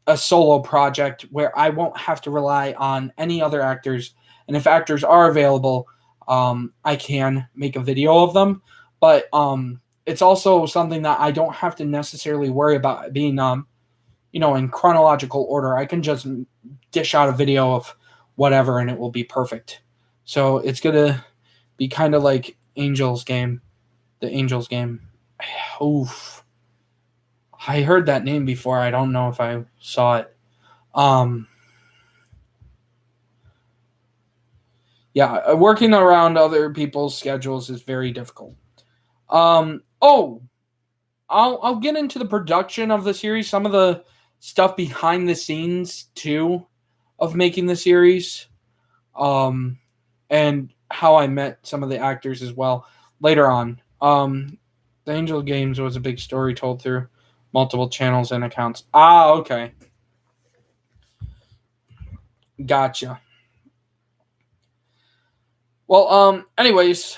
a solo project where I won't have to rely on any other actors. And if actors are available, I can make a video of them. But it's also something that I don't have to necessarily worry about being, in chronological order. I can just dish out a video of whatever and it will be perfect. So it's going to be kind of like the Angels game. Oof. I heard that name before. I don't know if I saw it. Yeah, working around other people's schedules is very difficult. I'll get into the production of the series, some of the stuff behind the scenes too of making the series, and how I met some of the actors as well later on. The Angel Games was a big story told through multiple channels and accounts. Okay. Gotcha. Well, anyways,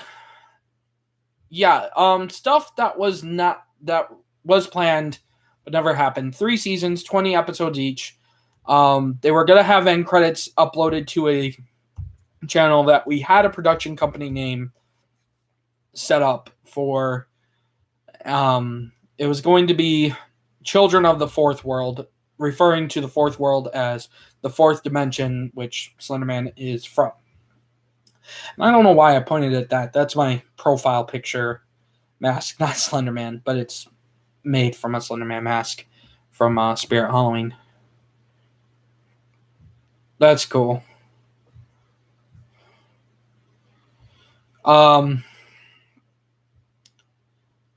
yeah, stuff that was planned but never happened. 3 seasons, 20 episodes each. They were gonna have end credits uploaded to a channel that we had a production company name set up for. It was going to be Children of the Fourth World, referring to the fourth world as the fourth dimension, which Slenderman is from. And I don't know why I pointed at that. That's my profile picture mask, not Slenderman, but it's made from a Slenderman mask from Spirit Halloween. That's cool.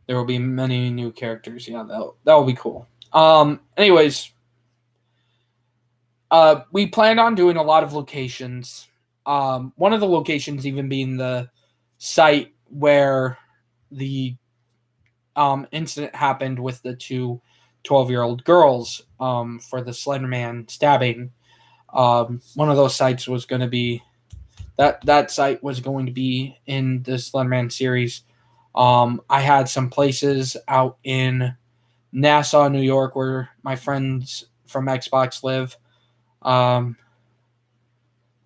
There will be many new characters. Yeah, that will be cool. Anyways, we planned on doing a lot of locations. One of the locations even being the site where the incident happened with the two 12-year-old girls for the Slenderman stabbing. One of those sites was going to be that site was going to be in the Slenderman series. I had some places out in Nassau, New York, where my friends from Xbox live.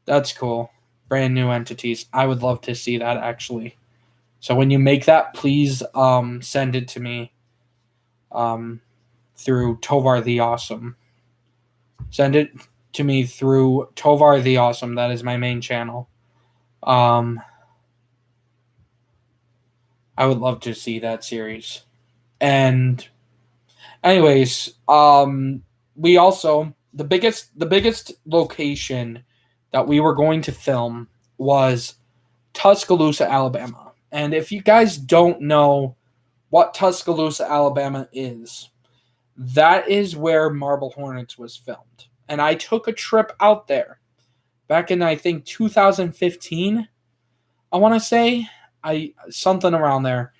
That's cool. Brand new entities. I would love to see that, actually. So when you make that, please send it to me through Tovar the Awesome. Send it to me through Tovar the Awesome. That is my main channel. I would love to see that series. And anyways, we also the biggest location that we were going to film was Tuscaloosa, Alabama. And if you guys don't know what Tuscaloosa, Alabama is, that is where Marble Hornets was filmed. And I took a trip out there back in, I think, 2015, I want to say. Something around there.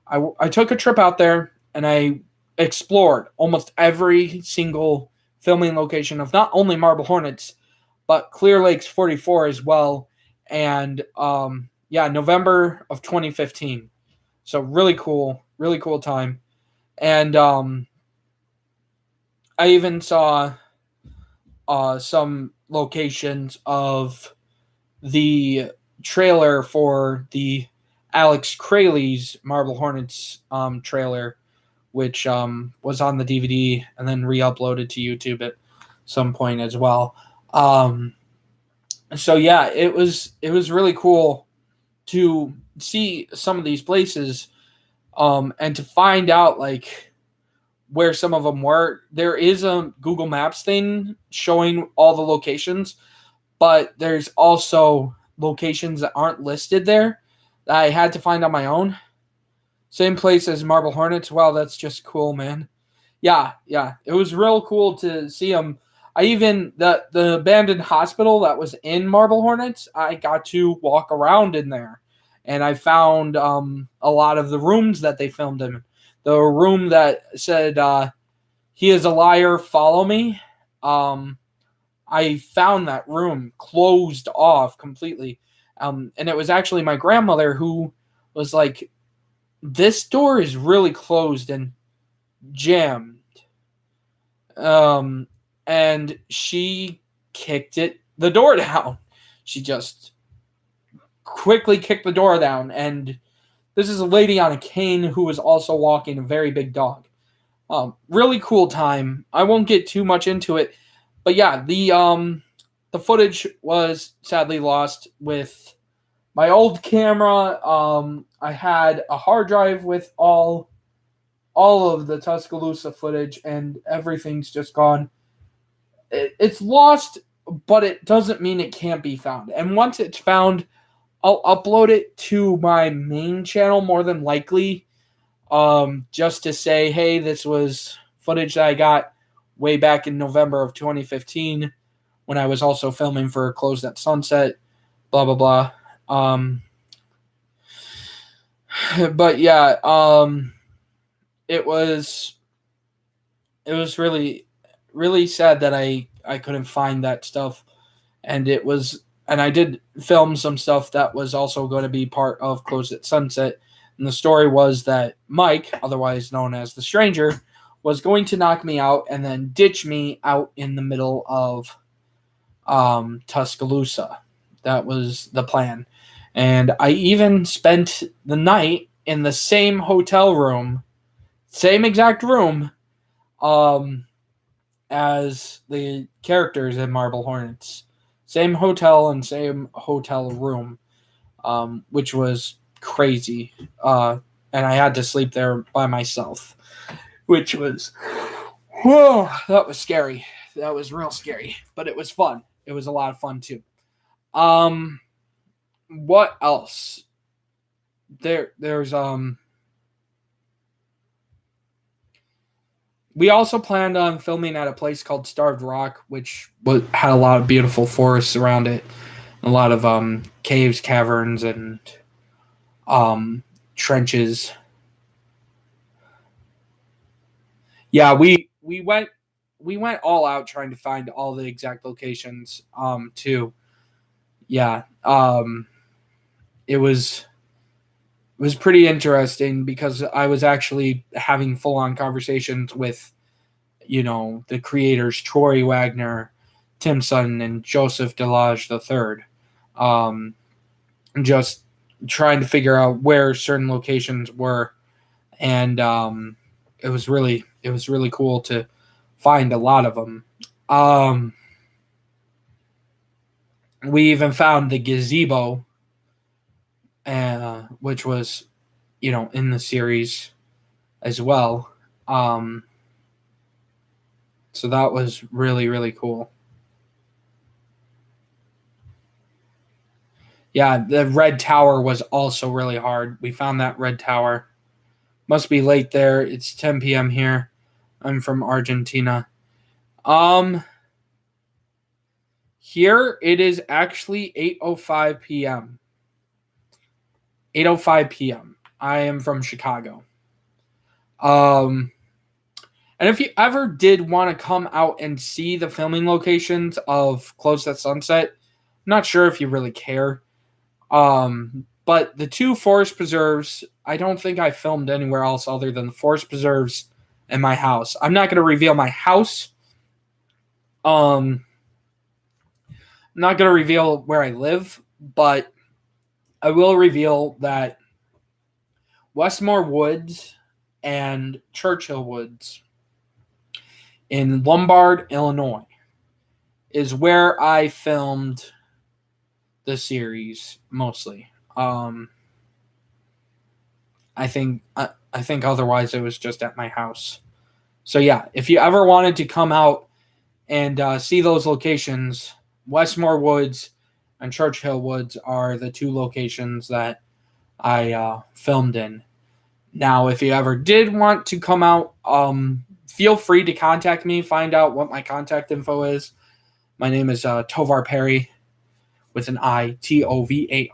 I took a trip out there and I explored almost every single filming location of not only Marble Hornets, but Clear Lakes 44 as well. And November of 2015. So really cool time. And I even saw some locations of the trailer for the Alex Crayley's Marble Hornets trailer, which was on the DVD and then re-uploaded to YouTube at some point as well. So yeah, it was really cool to see some of these places and to find out like where some of them were. There is a Google Maps thing showing all the locations, but there's also locations that aren't listed there that I had to find on my own. Same place as Marble Hornets. Wow, that's just cool, man. Yeah. It was real cool to see them. I even, the abandoned hospital that was in Marble Hornets, I got to walk around in there. And I found a lot of the rooms that they filmed in. The room that said, "He is a liar, follow me." I I found that room closed off completely. And it was actually my grandmother who was like, this door is really closed and jammed. And she kicked the door down. She just quickly kicked the door down. And this is a lady on a cane who was also walking a very big dog. Really cool time. I won't get too much into it, but yeah, the footage was sadly lost with my old camera. I had a hard drive with all of the Tuscaloosa footage, and everything's just gone. It's lost, but it doesn't mean it can't be found. And once it's found, I'll upload it to my main channel more than likely. Just to say, hey, this was footage that I got way back in November of 2015 when I was also filming for Closed at Sunset, blah, blah, blah. But yeah, it was really, really sad that I couldn't find that stuff. And I did film some stuff that was also going to be part of Closed at Sunset. And the story was that Mike, otherwise known as the Stranger, was going to knock me out and then ditch me out in the middle of Tuscaloosa. That was the plan. And I even spent the night in the same hotel room, same exact room, as the characters in Marble Hornets. Same hotel and same hotel room, which was crazy. And I had to sleep there by myself, which was, whoa, that was scary. That was real scary, but it was fun. It was a lot of fun too. What else? There's we also planned on filming at a place called Starved Rock, which had a lot of beautiful forests around it, a lot of caves, caverns, and trenches. Yeah, we went all out trying to find all the exact locations too. Yeah. It was pretty interesting because I was actually having full on conversations with, the creators Troy Wagner, Tim Sutton, and Joseph Delage III. Just trying to figure out where certain locations were, and it was really cool to find a lot of them. We even found the gazebo, which was, in the series as well. So that was really, really cool. Yeah, the red tower was also really hard. We found that red tower. Must be late there. It's 10 p.m. here. I'm from Argentina. Here it is actually 8:05 p.m. 8:05 p.m. I am from Chicago. And if you ever did want to come out and see the filming locations of Closed at Sunset, I'm not sure if you really care. But the two forest preserves, I don't think I filmed anywhere else other than the forest preserves and my house. I'm not going to reveal my house. I'm not going to reveal where I live, but I will reveal that Westmore Woods and Churchill Woods in Lombard, Illinois, is where I filmed the series mostly. I think otherwise it was just at my house. So yeah, if you ever wanted to come out and see those locations, Westmore Woods and Churchill Woods are the two locations that I filmed in. Now, if you ever did want to come out, feel free to contact me, find out what my contact info is. My name is Tovar Perry with an I, TOVARPERRI.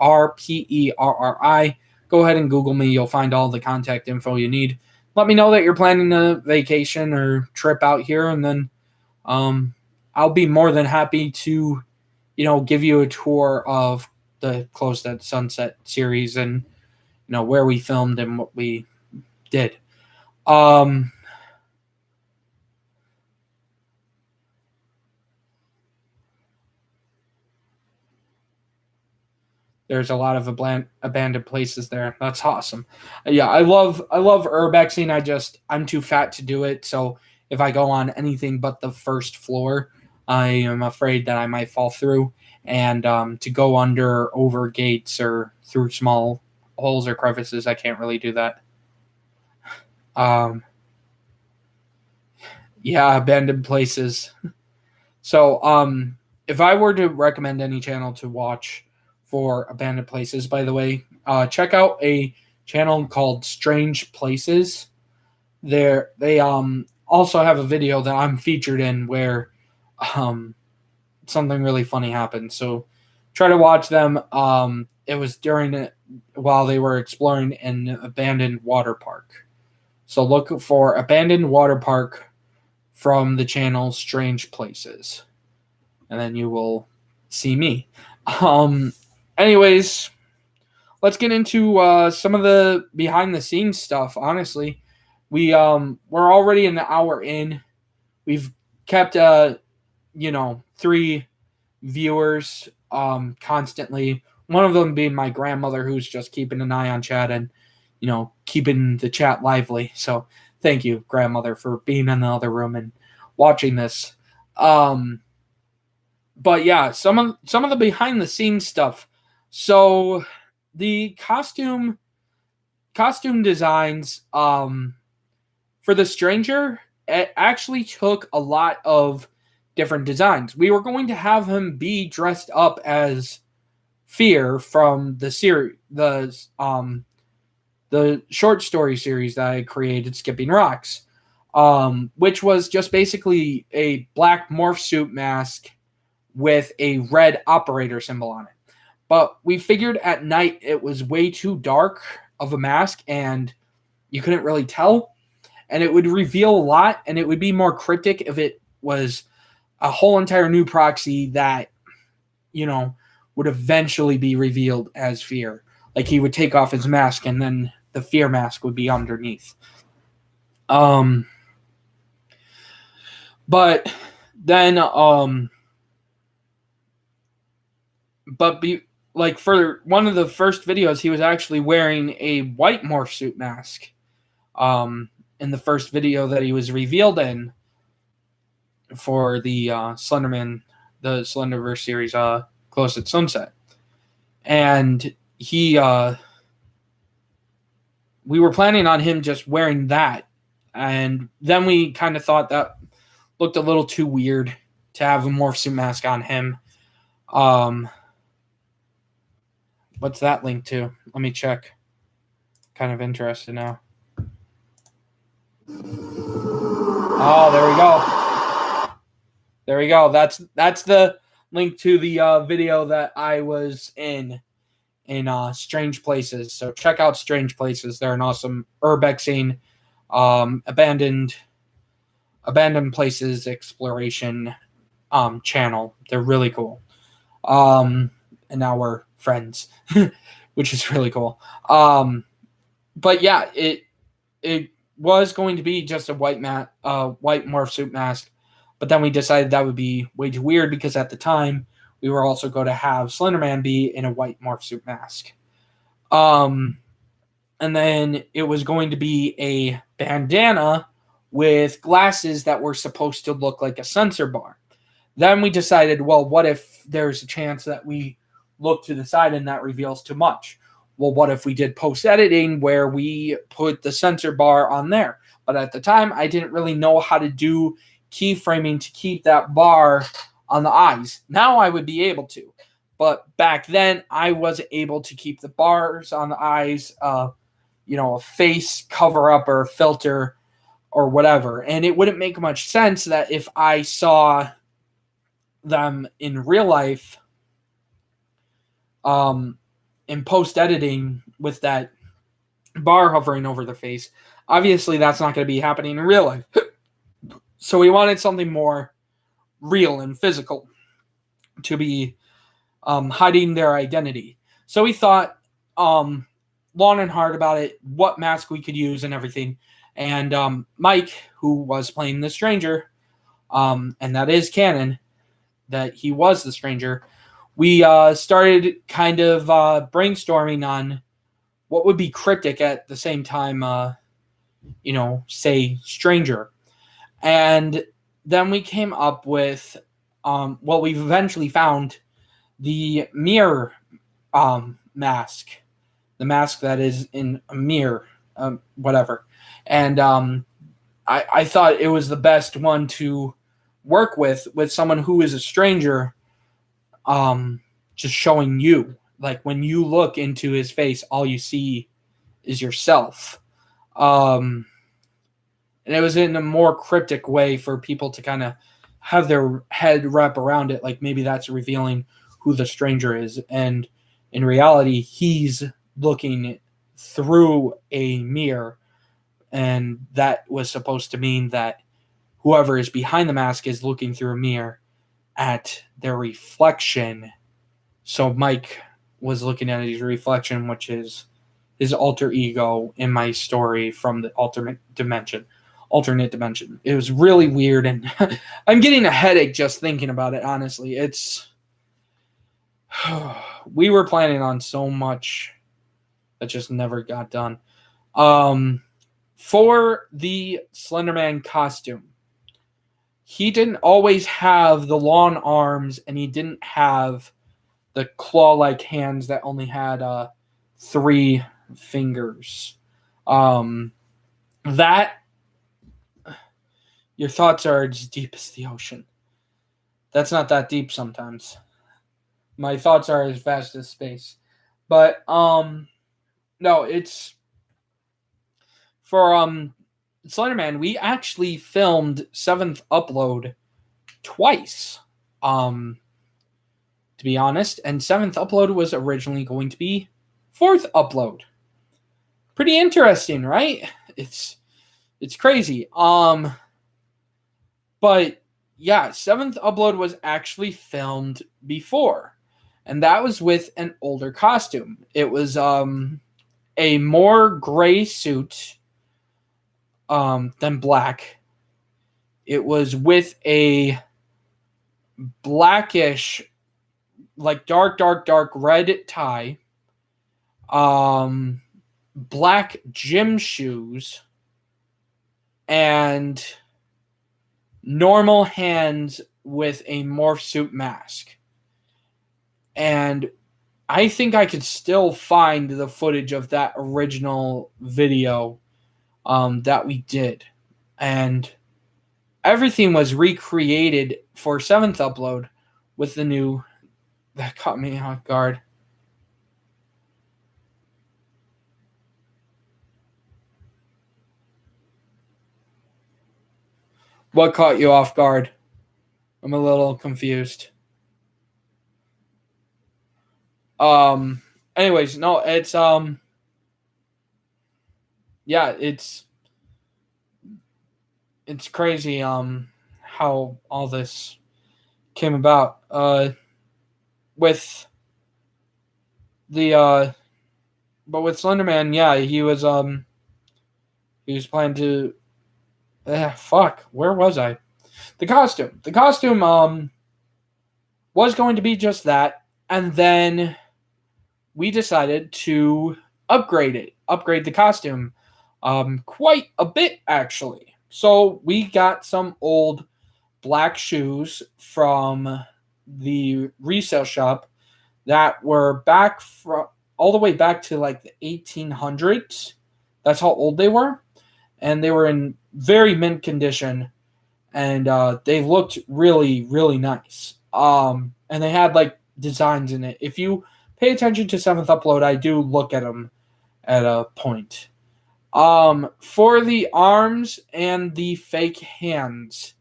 Go ahead and Google me. You'll find all the contact info you need. Let me know that you're planning a vacation or trip out here, and then I'll be more than happy to, give you a tour of the Closed at Sunset series and, where we filmed and what we did. There's a lot of abandoned places there. That's awesome. Yeah, I love urbexing. I'm too fat to do it. So if I go on anything but the first floor, I am afraid that I might fall through. And to go under over gates or through small holes or crevices, I can't really do that. Yeah, abandoned places. So if I were to recommend any channel to watch for abandoned places, by the way, check out a channel called Strange Places. They also have a video that I'm featured in where something really funny happened. So try to watch them. It was while they were exploring an abandoned water park. So look for abandoned water park from the channel Strange Places, and then you will see me. Anyways, let's get into some of the behind the scenes stuff. Honestly, we're already an hour in. We've kept 3 viewers constantly. One of them being my grandmother, who's just keeping an eye on chat and keeping the chat lively. So thank you, grandmother, for being in the other room and watching this. But yeah, some of the behind the scenes stuff. So the costume designs for the stranger, it actually took a lot of different designs. We were going to have him be dressed up as Fear from the series, the short story series that I created, Skipping Rocks, which was just basically a black morph suit mask with a red operator symbol on it. But we figured at night it was way too dark of a mask and you couldn't really tell. And it would reveal a lot, and it would be more cryptic if it was a whole entire new proxy that, would eventually be revealed as Fear. Like he would take off his mask and then the Fear mask would be underneath. But then, for one of the first videos, he was actually wearing a white morph suit mask. In the first video that he was revealed in for the Slenderman, the Slenderverse series, Close at Sunset. And we were planning on him just wearing that. And then we kind of thought that looked a little too weird to have a morph suit mask on him. What's that link to? Let me check. Kind of interested now. Oh, there we go. There we go. That's the link to the video that I was in Strange Places. So check out Strange Places. They're an awesome urbexing, abandoned places exploration channel. They're really cool. And now we're friends, which is really cool. But yeah, it was going to be just a white morph suit mask, but then we decided that would be way too weird because at the time we were also going to have Slenderman be in a white morph suit mask. And then it was going to be a bandana with glasses that were supposed to look like a sensor bar. Then we decided, well, what if there's a chance that we look to the side and that reveals too much? Well, what if we did post-editing where we put the sensor bar on there? But at the time, I didn't really know how to do keyframing to keep that bar on the eyes. Now I would be able to. But back then, I wasn't able to keep the bars on the eyes, a face cover-up or filter or whatever. And it wouldn't make much sense that if I saw them in real life, in post-editing with that bar hovering over the face, obviously that's not going to be happening in real life. So we wanted something more real and physical, to be hiding their identity. So we thought long and hard about it, what mask we could use and everything. And Mike, who was playing the stranger, and that is canon, that he was the stranger, we started kind of brainstorming on what would be cryptic at the same time, say stranger. And then we came up with, we eventually found the mirror mask, the mask that is in a mirror, whatever. And I thought it was the best one to work with someone who is a stranger, just showing you. Like when you look into his face, all you see is yourself. And it was in a more cryptic way for people to kind of have their head wrap around it. Like maybe that's revealing who the stranger is. And in reality, he's looking through a mirror. And that was supposed to mean that whoever is behind the mask is looking through a mirror at their reflection. So Mike was looking at his reflection, which is his alter ego in my story from the alternate dimension. It was really weird, and I'm getting a headache just thinking about it, honestly. We were planning on so much that just never got done. For the Slenderman costume, he didn't always have the long arms, and he didn't have the claw-like hands that only had 3 fingers. That, your thoughts are as deep as the ocean. That's not that deep sometimes. My thoughts are as vast as space. But, no, it's, for Slenderman, we actually filmed 7th upload twice, to be honest, and 7th upload was originally going to be 4th upload. Pretty interesting, right? It's crazy. But yeah, 7th upload was actually filmed before, and that was with an older costume. It was a more gray suit than black. It was with a blackish, like dark red tie, black gym shoes, and normal hands with a morph suit mask. And I think I could still find the footage of that original video that we did. And everything was recreated for 7th upload with the new... That caught me off guard. What caught you off guard? I'm a little confused. Anyways, no, it's yeah, it's crazy how all this came about. With the but with Slenderman, yeah, he was planning to where was I? The costume was going to be just that, and then we decided to upgrade the costume quite a bit, actually. So we got some old black shoes from the resale shop that were back from all the way back to like the 1800s. That's how old they were, and they were in very mint condition, and they looked really, really nice. And they had like designs in it. If you pay attention to 7th upload, I do look at them at a point. For the arms and the fake hands,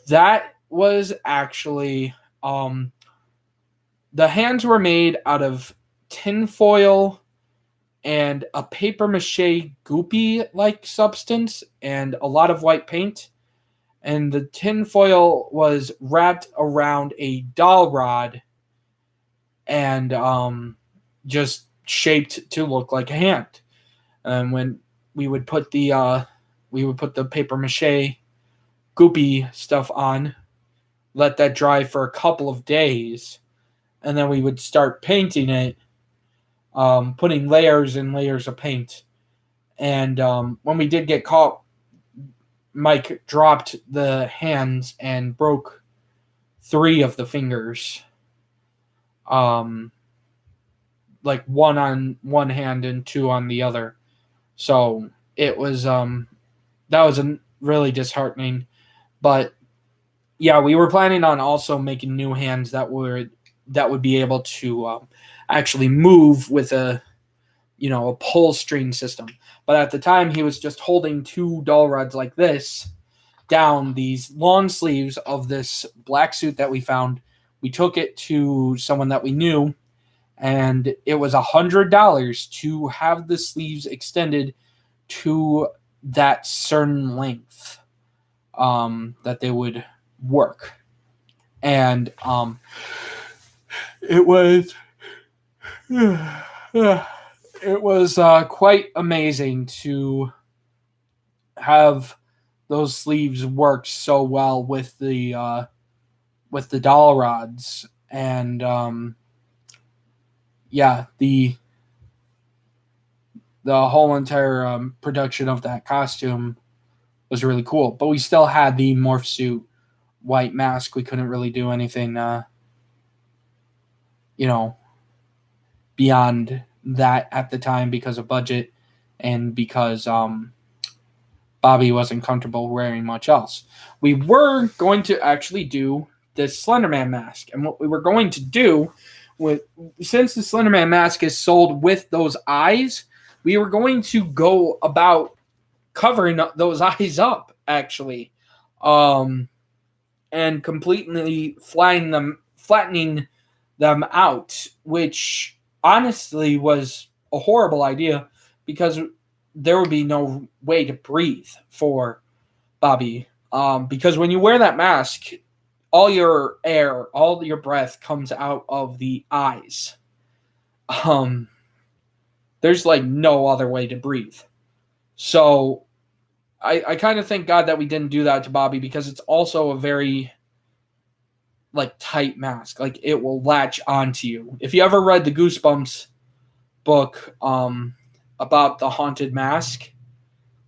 that was actually the hands were made out of tinfoil and a paper mache goopy like substance and a lot of white paint, and the tinfoil was wrapped around a dowel rod and just shaped to look like a hand. And when we would put the paper mache goopy stuff on, let that dry for a couple of days, and then we would start painting it, putting layers and layers of paint. And when we did get caught, Mike dropped the hands and broke 3 of the fingers. Like 1 on one hand and 2 on the other. So it was that was really disheartening. But yeah, we were planning on also making new hands that would be able to actually move with a pull string system. But at the time, he was just holding 2 dowel rods like this down these long sleeves of this black suit that we found. We took it to someone that we knew, and it was $100 to have the sleeves extended to that certain length that they would work. And it was quite amazing to have those sleeves work so well with the dowel rods. And the whole entire production of that costume was really cool. But we still had the morph suit white mask. We couldn't really do anything beyond that at the time because of budget and because Bobby wasn't comfortable wearing much else. We were going to actually do this Slenderman mask, and what we were going to do since the Slenderman mask is sold with those eyes, we were going to go about covering those eyes up actually, and completely flattening them out, which honestly was a horrible idea because there would be no way to breathe for Bobby. Because when you wear that mask, all your air, all your breath comes out of the eyes. There's like no other way to breathe. So I kind of thank God that we didn't do that to Bobby, because it's also a very like tight mask. Like it will latch onto you. If you ever read the Goosebumps book about the haunted mask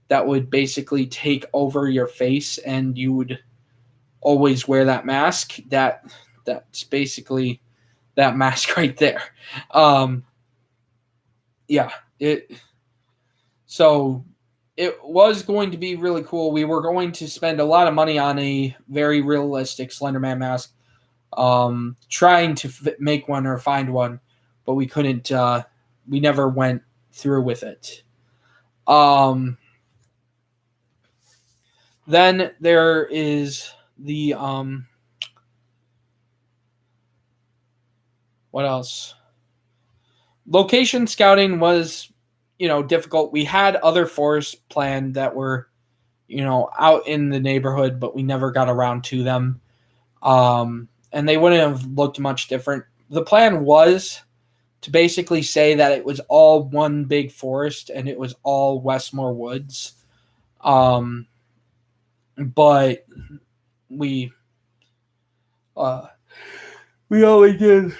that would basically take over your face and you would always wear that mask, that's basically that mask right there. So it was going to be really cool. We were going to spend a lot of money on a very realistic Slenderman mask, trying to make one or find one, but we couldn't. We never went through with it. Then there is the what else? Location scouting was, difficult. We had other forests planned that were, out in the neighborhood, but we never got around to them. And they wouldn't have looked much different. The plan was to basically say that it was all one big forest and it was all Westmore Woods. But we only did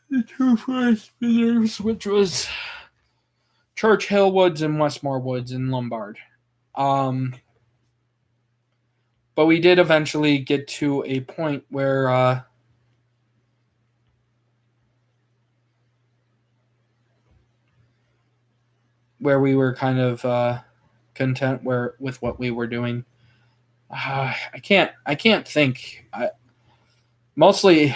the 2 forest preserves, which was Church Hill Woods and Westmore Woods in Lombard. But we did eventually get to a point where we were kind of content with what we were doing. I can't think. Mostly,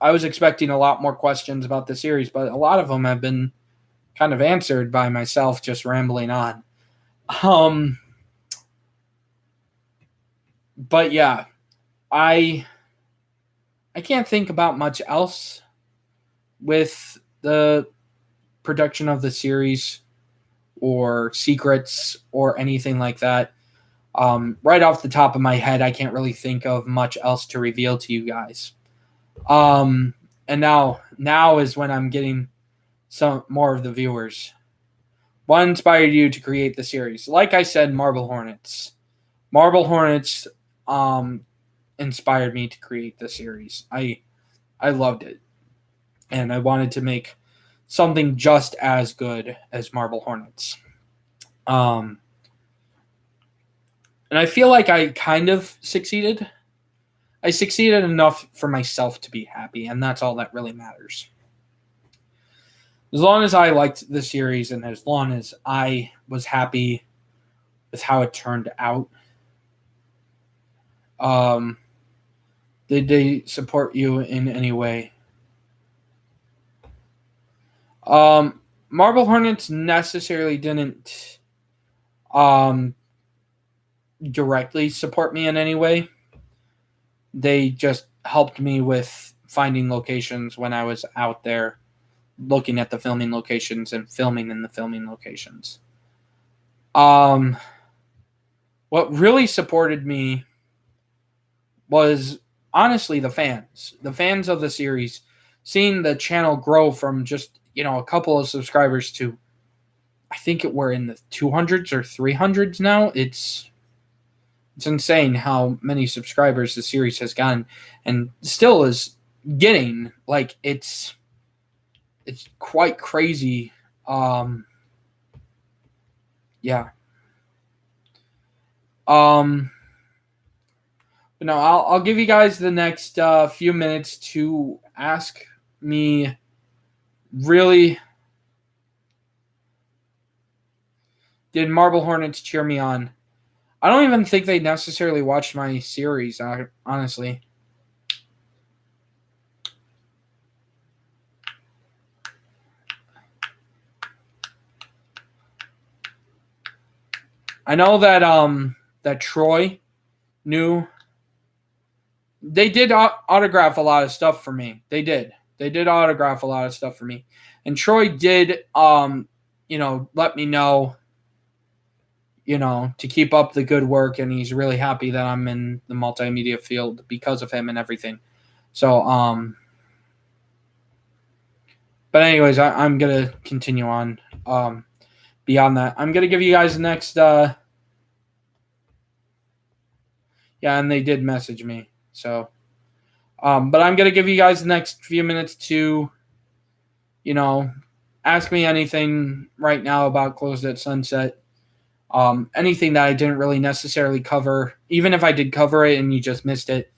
I was expecting a lot more questions about the series, but a lot of them have been kind of answered by myself just rambling on. But yeah, I can't think about much else with the production of the series or secrets or anything like that. Right off the top of my head, I can't really think of much else to reveal to you guys. And now is when I'm getting some more of the viewers. What inspired you to create the series? Like I said, Marble Hornets. Marble Hornets inspired me to create the series. I loved it, and I wanted to make something just as good as Marble Hornets. And I feel like I kind of succeeded. I succeeded enough for myself to be happy, and that's all that really matters. As long as I liked the series and as long as I was happy with how it turned out. Did they support you in any way? Marble Hornets necessarily didn't directly support me in any way. They just helped me with finding locations when I was out there looking at the filming locations and filming in the filming locations. What really supported me was honestly the fans of the series, seeing the channel grow from just, a couple of subscribers to, I think we're in the 200s or 300s now. It's insane how many subscribers the series has gotten and still is getting. Like, it's quite crazy. Yeah. But no, I'll give you guys the next few minutes to ask me. Really, did Marble Hornets cheer me on? I don't even think they necessarily watched my series, honestly. I know that Troy knew. They did autograph a lot of stuff for me. They did autograph a lot of stuff for me. And Troy did let me know, to keep up the good work, and he's really happy that I'm in the multimedia field because of him and everything. So but anyways, I'm gonna continue on. Beyond that, I'm gonna give you guys the next and they did message me. So but I'm gonna give you guys the next few minutes to ask me anything right now about Closed at Sunset. Anything that I didn't really necessarily cover, even if I did cover it and you just missed it,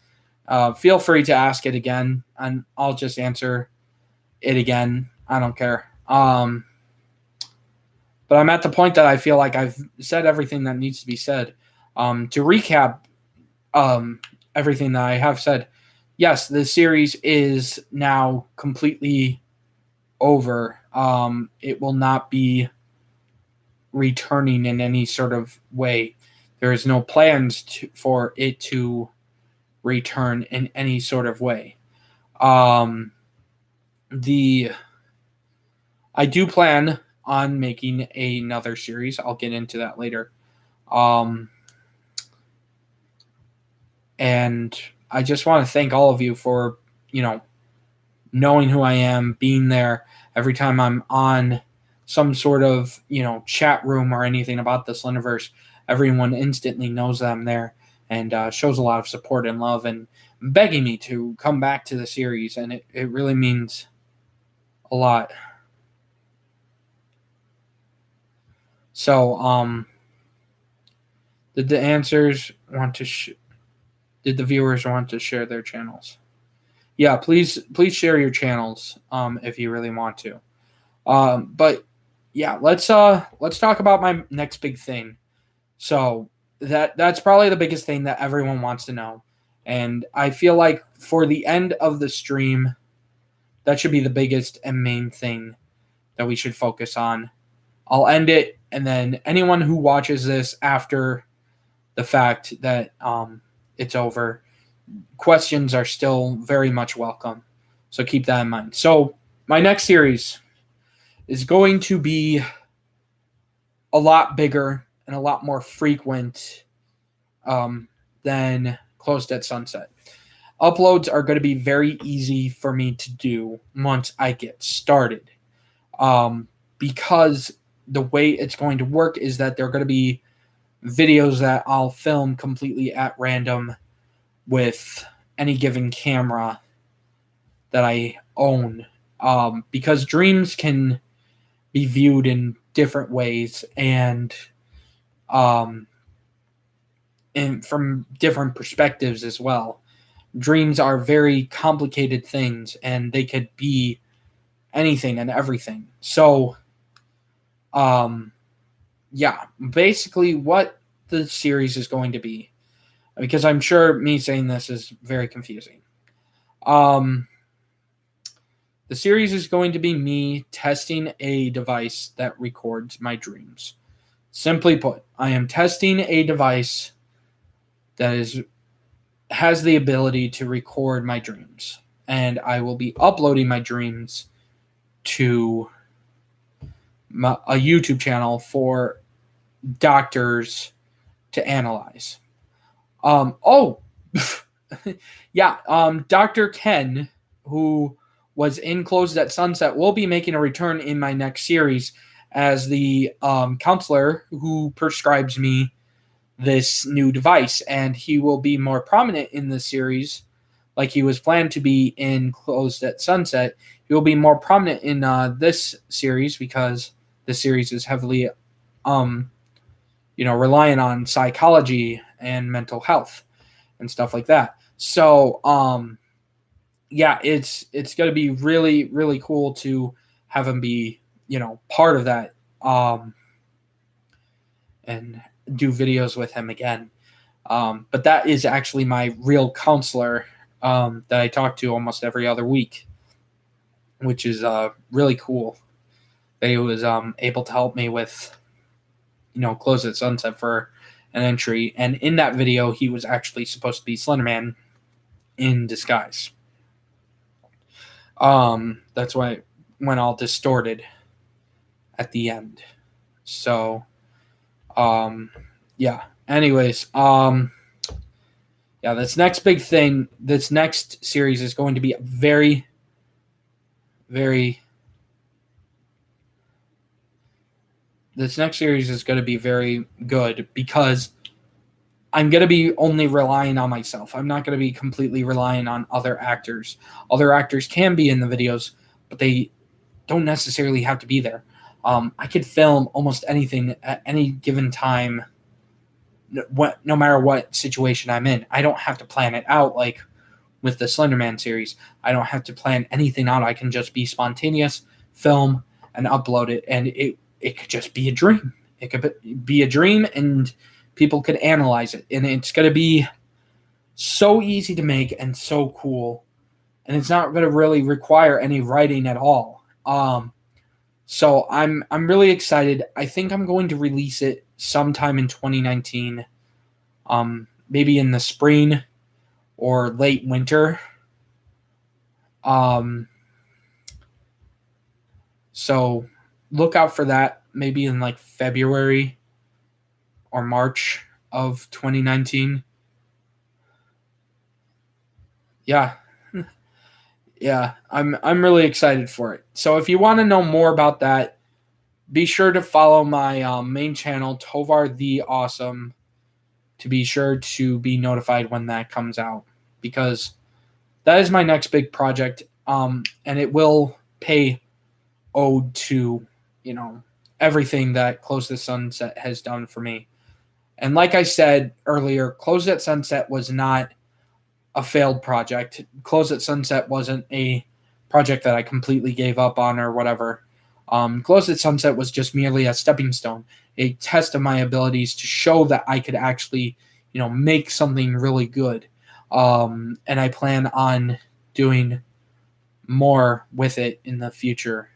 feel free to ask it again, and I'll just answer it again. I don't care. But I'm at the point that I feel like I've said everything that needs to be said. To recap everything that I have said, yes, the series is now completely over. It will not be returning in any sort of way. There is no plans for it to return in any sort of way. I do plan on making another series. I'll get into that later. And I just want to thank all of you for, knowing who I am, being there every time I'm on some sort of, chat room or anything about the Slenderverse. Everyone instantly knows that I'm there and shows a lot of support and love and begging me to come back to the series. And it really means a lot. So, did the answers want to did the viewers want to share their channels? Yeah, please share your channels if you really want to. But yeah, let's talk about my next big thing. So that's probably the biggest thing that everyone wants to know. And I feel like for the end of the stream, that should be the biggest and main thing that we should focus on. I'll end it, and then anyone who watches this after the fact that it's over, questions are still very much welcome. So keep that in mind. So my next series is going to be a lot bigger and a lot more frequent than Closed at Sunset. Uploads are going to be very easy for me to do once I get started, because the way it's going to work is that they're going to be videos that I'll film completely at random with any given camera that I own, because dreams can be viewed in different ways um, and from different perspectives as well. Dreams are very complicated things, and they could be anything and everything. So, yeah, basically what the series is going to be, because I'm sure me saying this is very confusing. The series is going to be me testing a device that records my dreams. Simply put, I am testing a device that has the ability to record my dreams, and I will be uploading my dreams to a YouTube channel for doctors to analyze. Yeah, Dr. Ken, who was in Closed at Sunset, will be making a return in my next series as the counselor who prescribes me this new device, and he will be more prominent in the series, like he was planned to be in Closed at Sunset. He will be more prominent in this series because this series is heavily, relying on psychology and mental health and stuff like that. So, yeah, it's going to be really, really cool to have him be, part of that, and do videos with him again. But that is actually my real counselor that I talk to almost every other week, which is really cool. That he was able to help me with, Close at Sunset for an entry. And in that video, he was actually supposed to be Slenderman in disguise. That's why it went all distorted at the end. So, yeah. Anyways, yeah, this next big thing, this next series is going to be very, very. This next series is going to be very good because I'm going to be only relying on myself. I'm not going to be completely relying on other actors. Other actors can be in the videos, but they don't necessarily have to be there. I could film almost anything at any given time, no matter what situation I'm in. I don't have to plan it out like with the Slenderman series. I don't have to plan anything out. I can just be spontaneous, film, and upload it, and it could just be a dream. It could be a dream, and people could analyze it, and it's going to be so easy to make and so cool, and it's not going to really require any writing at all. So I'm really excited. I think I'm going to release it sometime in 2019, maybe in the spring or late winter. So look out for that, maybe in like February or March of 2019. Yeah. Yeah, I'm really excited for it. So if you want to know more about that, be sure to follow my main channel, Tovar the Awesome, to be sure to be notified when that comes out, because that is my next big project, and it will pay ode to, everything that Close the Sunset has done for me. And like I said earlier, Close at Sunset was not a failed project. Close at Sunset wasn't a project that I completely gave up on or whatever. Close at Sunset was just merely a stepping stone, a test of my abilities to show that I could actually, make something really good. And I plan on doing more with it in the future.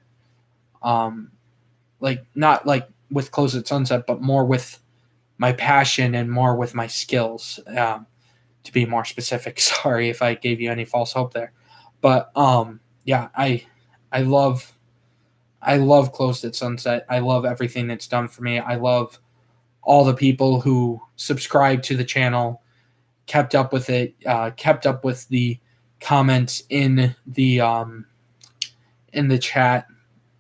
Not like with Close at Sunset, but more with my passion and more with my skills. To be more specific, sorry if I gave you any false hope there, but yeah, I love Closed at Sunset. I love everything it's done for me. I love all the people who subscribed to the channel, kept up with it, kept up with the comments in the chat,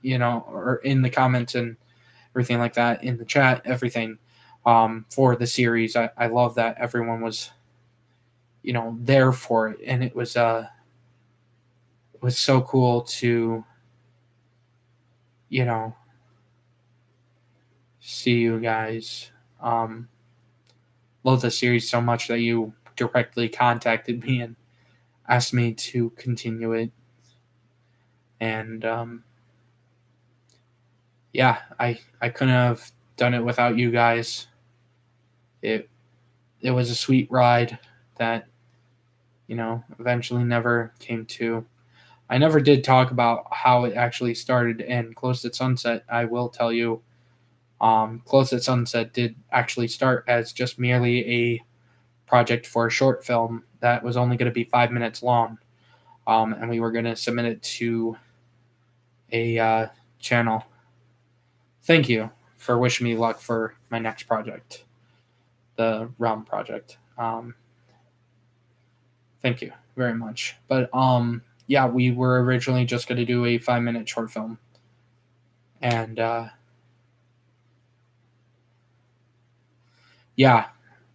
or in the comments and everything like that in the chat, everything for the series. I love that everyone was, there for it, and it was so cool to, see you guys. Love the series so much that you directly contacted me and asked me to continue it. And yeah, I couldn't have done it without you guys. It was a sweet ride that, eventually never came to. I never did talk about how it actually started and Closed at Sunset. I will tell you, Closed at Sunset did actually start as just merely a project for a short film that was only going to be 5 minutes long. And we were going to submit it to a channel. Thank you for wishing me luck for my next project, the Realm project. Thank you very much. But yeah, we were originally just going to do a 5-minute short film. And yeah,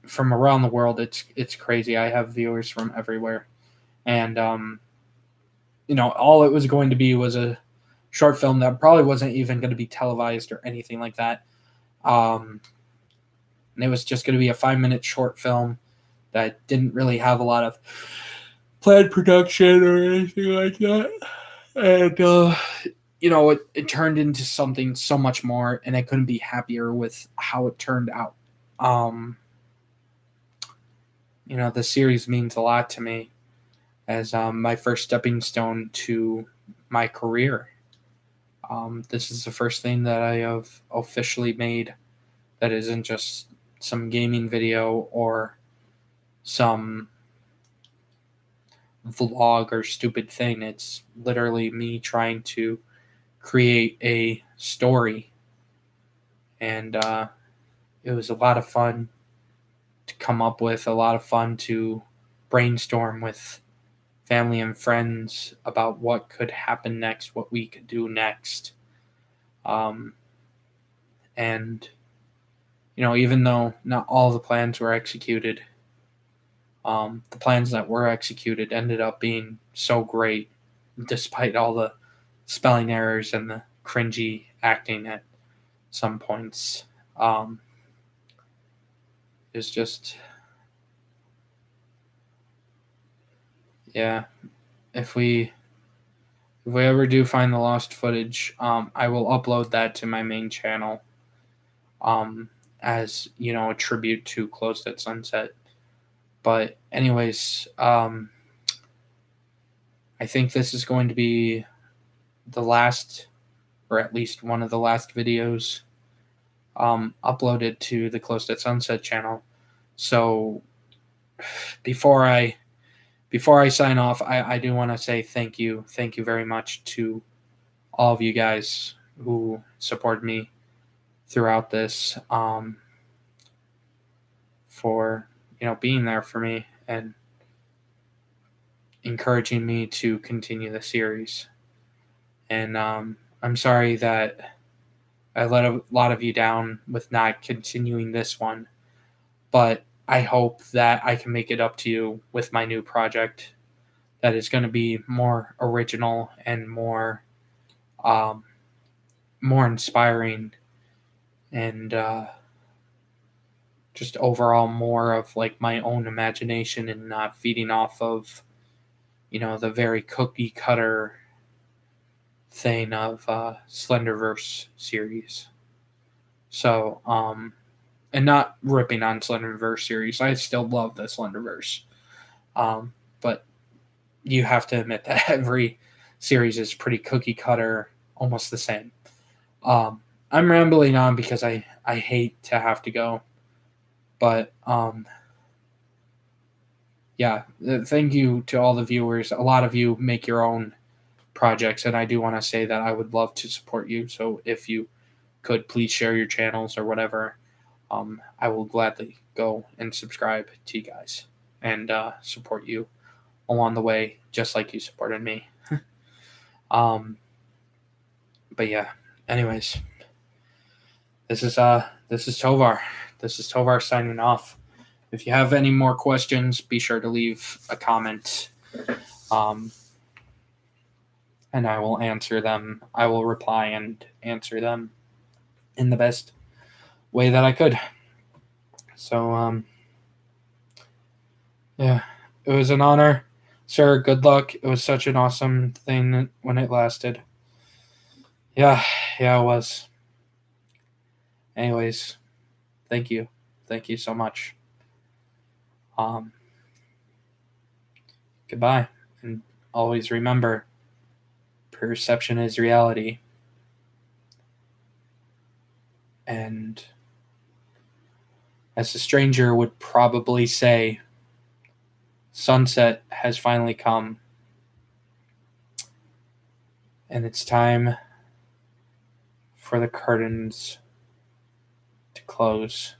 from around the world, it's crazy. I have viewers from everywhere. And all it was going to be was a short film that probably wasn't even going to be televised or anything like that. And it was just going to be a 5-minute short film that didn't really have a lot of planned production or anything like that. And it turned into something so much more, and I couldn't be happier with how it turned out. The series means a lot to me as my first stepping stone to my career. This is the first thing that I have officially made that isn't just some gaming video or some vlog or stupid thing. It's literally me trying to create a story. And it was a lot of fun to come up with, a lot of fun to brainstorm with family and friends about what could happen next, what we could do next. And even though not all the plans were executed, the plans that were executed ended up being so great, despite all the spelling errors and the cringy acting at some points. It's just, yeah. If we ever do find the lost footage, I will upload that to my main channel. As a tribute to Closed at Sunset. But anyways, I think this is going to be the last, or at least one of the last videos uploaded to the Closed at Sunset channel. So before I sign off, I do want to say thank you very much to all of you guys who support me throughout this, for being there for me and encouraging me to continue the series. And I'm sorry that I let a lot of you down with not continuing this one, but I hope that I can make it up to you with my new project that is going to be more original and more inspiring, and just overall more of like my own imagination and not feeding off of the very cookie cutter thing of Slenderverse series. So and not ripping on Slenderverse series, I still love the Slenderverse, but you have to admit that every series is pretty cookie cutter, almost the same. I'm rambling on because I hate to have to go. But yeah, thank you to all the viewers. A lot of you make your own projects, and I do want to say that I would love to support you. So if you could, please share your channels or whatever. I will gladly go and subscribe to you guys and support you along the way, just like you supported me. But yeah, anyways, this is Tovar. This is Tovar signing off. If you have any more questions, be sure to leave a comment. And I will answer them. I will reply and answer them in the best way that I could. So, yeah, it was an honor, sir. Good luck. It was such an awesome thing when it lasted. Yeah, it was. Anyways, thank you. Thank you so much. Goodbye. And always remember, perception is reality. And as a stranger would probably say, sunset has finally come. And it's time for the curtains to close.